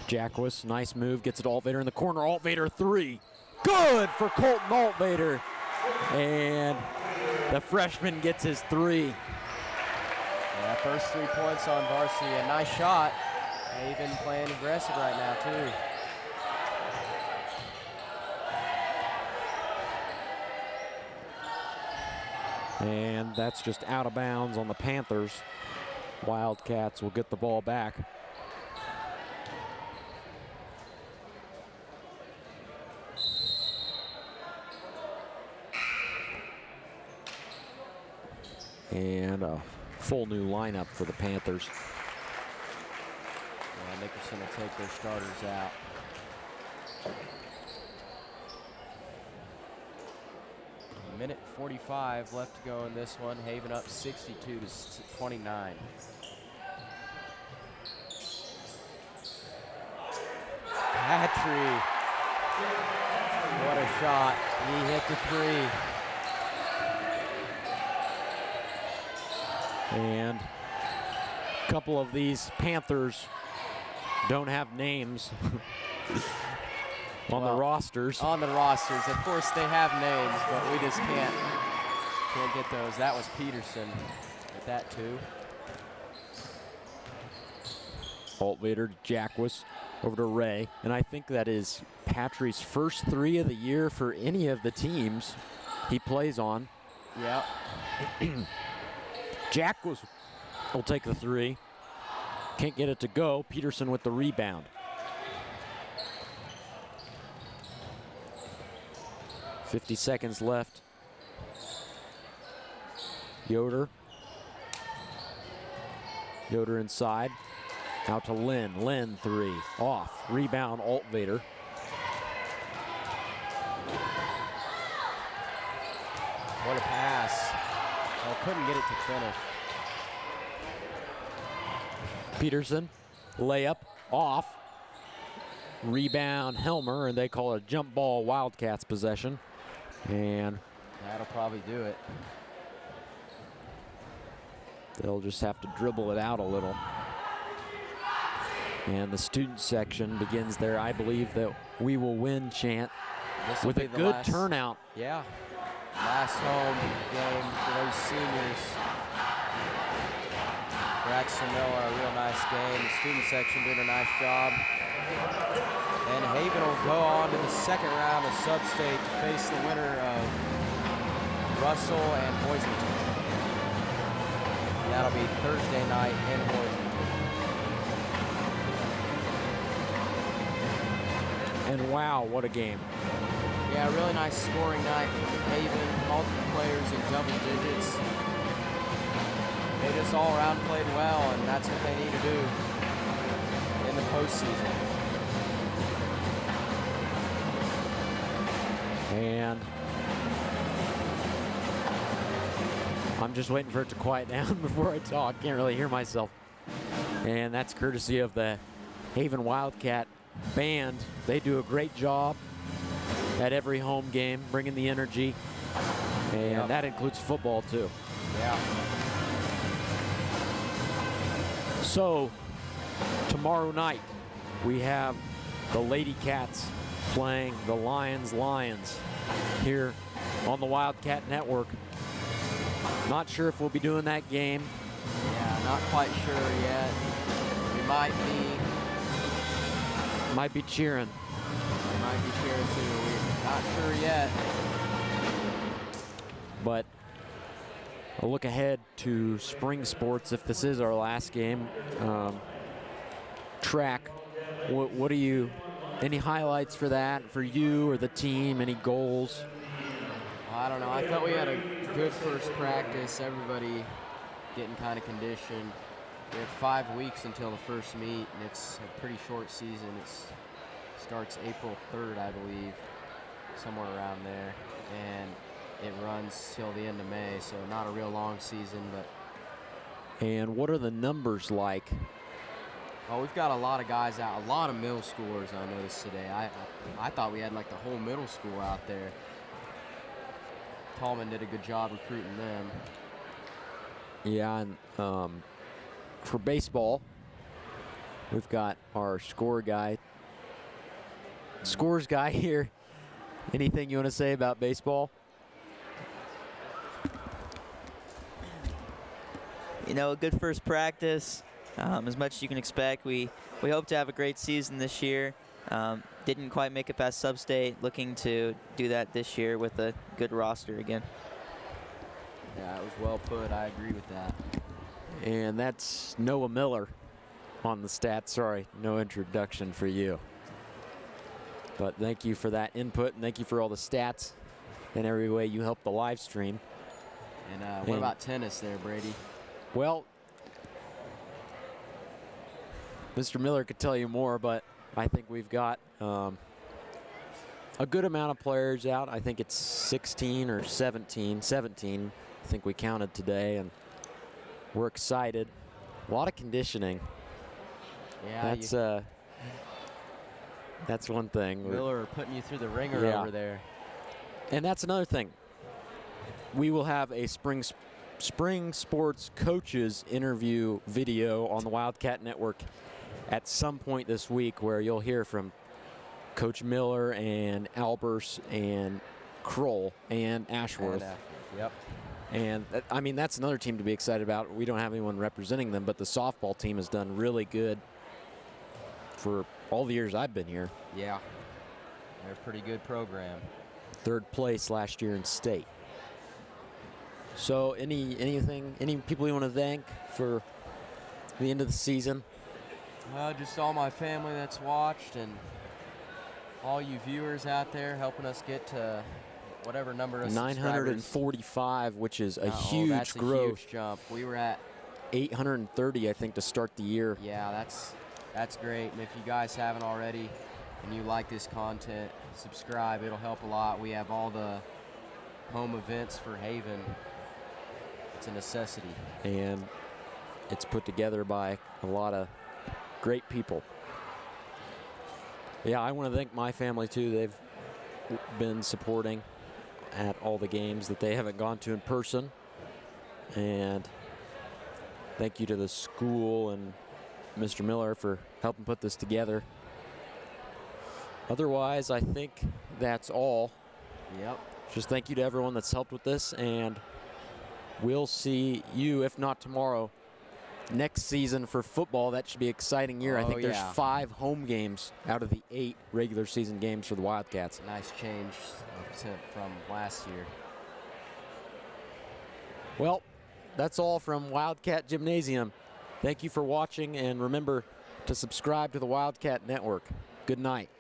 Speaker 1: Jackwis, nice move, gets it to Altvader in the corner. Altvader 3. Good for Colton Altvader. And the freshman gets his 3.
Speaker 2: Yeah, first 3 points on varsity. A nice shot. Haven playing aggressive right now, too.
Speaker 1: And that's just out of bounds on the Panthers. Wildcats will get the ball back. And a full new lineup for the Panthers.
Speaker 2: Yeah, Nickerson will take their starters out. Minute 45 left to go in this one. Haven up 62 to 29. Patry. What a shot. He hit the 3.
Speaker 1: And a couple of these Panthers don't have names on the rosters.
Speaker 2: On the rosters. Of course they have names, but we just can't get those. That was Peterson at that too.
Speaker 1: Altvader, Jackwis, over to Ray. And I think that is Patry's first 3 of the year for any of the teams he plays on.
Speaker 2: Yep.
Speaker 1: Jackwis will take the 3. Can't get it to go. Peterson with the rebound. .50 seconds left. Yoder. Yoder inside. Out to Lynn. Lynn 3. Off. Rebound Altvader.
Speaker 2: What a pass. Oh, couldn't get it to finish.
Speaker 1: Peterson. Layup. Off. Rebound Helmer, and they call it a jump ball Wildcats possession. And
Speaker 2: that'll probably do it.
Speaker 1: They'll just have to dribble it out a little. And the student section begins their "I believe that we will win" chant with a good turnout.
Speaker 2: Yeah, last home game for those seniors. Braxton Miller, a real nice game. The student section doing a nice job. And Haven will go on to the second round of Substate to face the winner of Russell and Boise. That'll be Thursday night in Boise.
Speaker 1: And wow, what a game.
Speaker 2: Yeah, really nice scoring night for Haven. Multiple players in double digits. They just all around played well, and that's what they need to do in the postseason.
Speaker 1: And I'm just waiting for it to quiet down before I talk. Can't really hear myself. And that's courtesy of the Haven Wildcat band. They do a great job at every home game, bringing the energy. And that includes football too.
Speaker 2: Yeah.
Speaker 1: So tomorrow night we have the Lady Cats playing the Lions here on the Wildcat Network. Not sure if we'll be doing that game.
Speaker 2: Yeah, not quite sure yet. We might be cheering. We might be cheering too. We're not sure yet.
Speaker 1: But a look ahead to spring sports if this is our last game. Track, what do you, any highlights for that, for you or the team, any goals?
Speaker 2: I don't know. I thought we had a good first practice. Everybody getting kind of conditioned. We have 5 weeks until the first meet, and it's a pretty short season. It starts April 3rd, I believe, somewhere around there, and it runs till the end of May, so not a real long season. But
Speaker 1: and what are the numbers like
Speaker 2: Oh, we've got a lot of guys out, a lot of middle schoolers I noticed today. I thought we had like the whole middle school out there. Tallman did a good job recruiting them.
Speaker 1: Yeah, and for baseball, we've got our scores guy here. Anything you want to say about baseball?
Speaker 4: You know, a good first practice. As much as you can expect. We hope to have a great season this year. Didn't quite make it past Substate. Looking to do that this year with a good roster again.
Speaker 2: Yeah, it was well put. I agree with that.
Speaker 1: And that's Noah Miller on the stats. Sorry, no introduction for you. But thank you for that input, and thank you for all the stats and every way you helped the live stream.
Speaker 2: And what about tennis there, Brady?
Speaker 1: Well, Mr. Miller could tell you more, but I think we've got a good amount of players out. I think it's 16 or 17, I think we counted today, and we're excited. A lot of conditioning.
Speaker 2: Yeah,
Speaker 1: that's one thing.
Speaker 2: Miller putting you through the ringer over there.
Speaker 1: And that's another thing. We will have a spring sports coaches interview video on the Wildcat Network at some point this week, where you'll hear from Coach Miller and Albers and Kroll and Ashworth.
Speaker 2: Yep.
Speaker 1: And I mean, that's another team to be excited about. We don't have anyone representing them, but the softball team has done really good for all the years I've been here.
Speaker 2: Yeah, they're a pretty good program.
Speaker 1: 3rd place last year in state. So any people you want to thank for the end of the season?
Speaker 2: Just all my family that's watched, and all you viewers out there helping us get to whatever number of
Speaker 1: 945, which is a huge
Speaker 2: that's
Speaker 1: growth.
Speaker 2: A huge jump. We were at
Speaker 1: 830, I think, to start the year.
Speaker 2: Yeah, that's great. And if you guys haven't already and you like this content, subscribe. It'll help a lot. We have all the home events for Haven. It's a necessity.
Speaker 1: And it's put together by a lot of great people. Yeah, I want to thank my family too. They've been supporting at all the games that they haven't gone to in person. And thank you to the school and Mr. Miller for helping put this together. Otherwise, I think that's all.
Speaker 2: Yep.
Speaker 1: Just thank you to everyone that's helped with this, and we'll see you, if not tomorrow, next season for football. That should be an exciting year. I think there's 5 home games out of the 8 regular season games for the Wildcats.
Speaker 2: Nice change from last year.
Speaker 1: Well, that's all from Wildcat Gymnasium. Thank you for watching, and remember to subscribe to the Wildcat Network. Good night.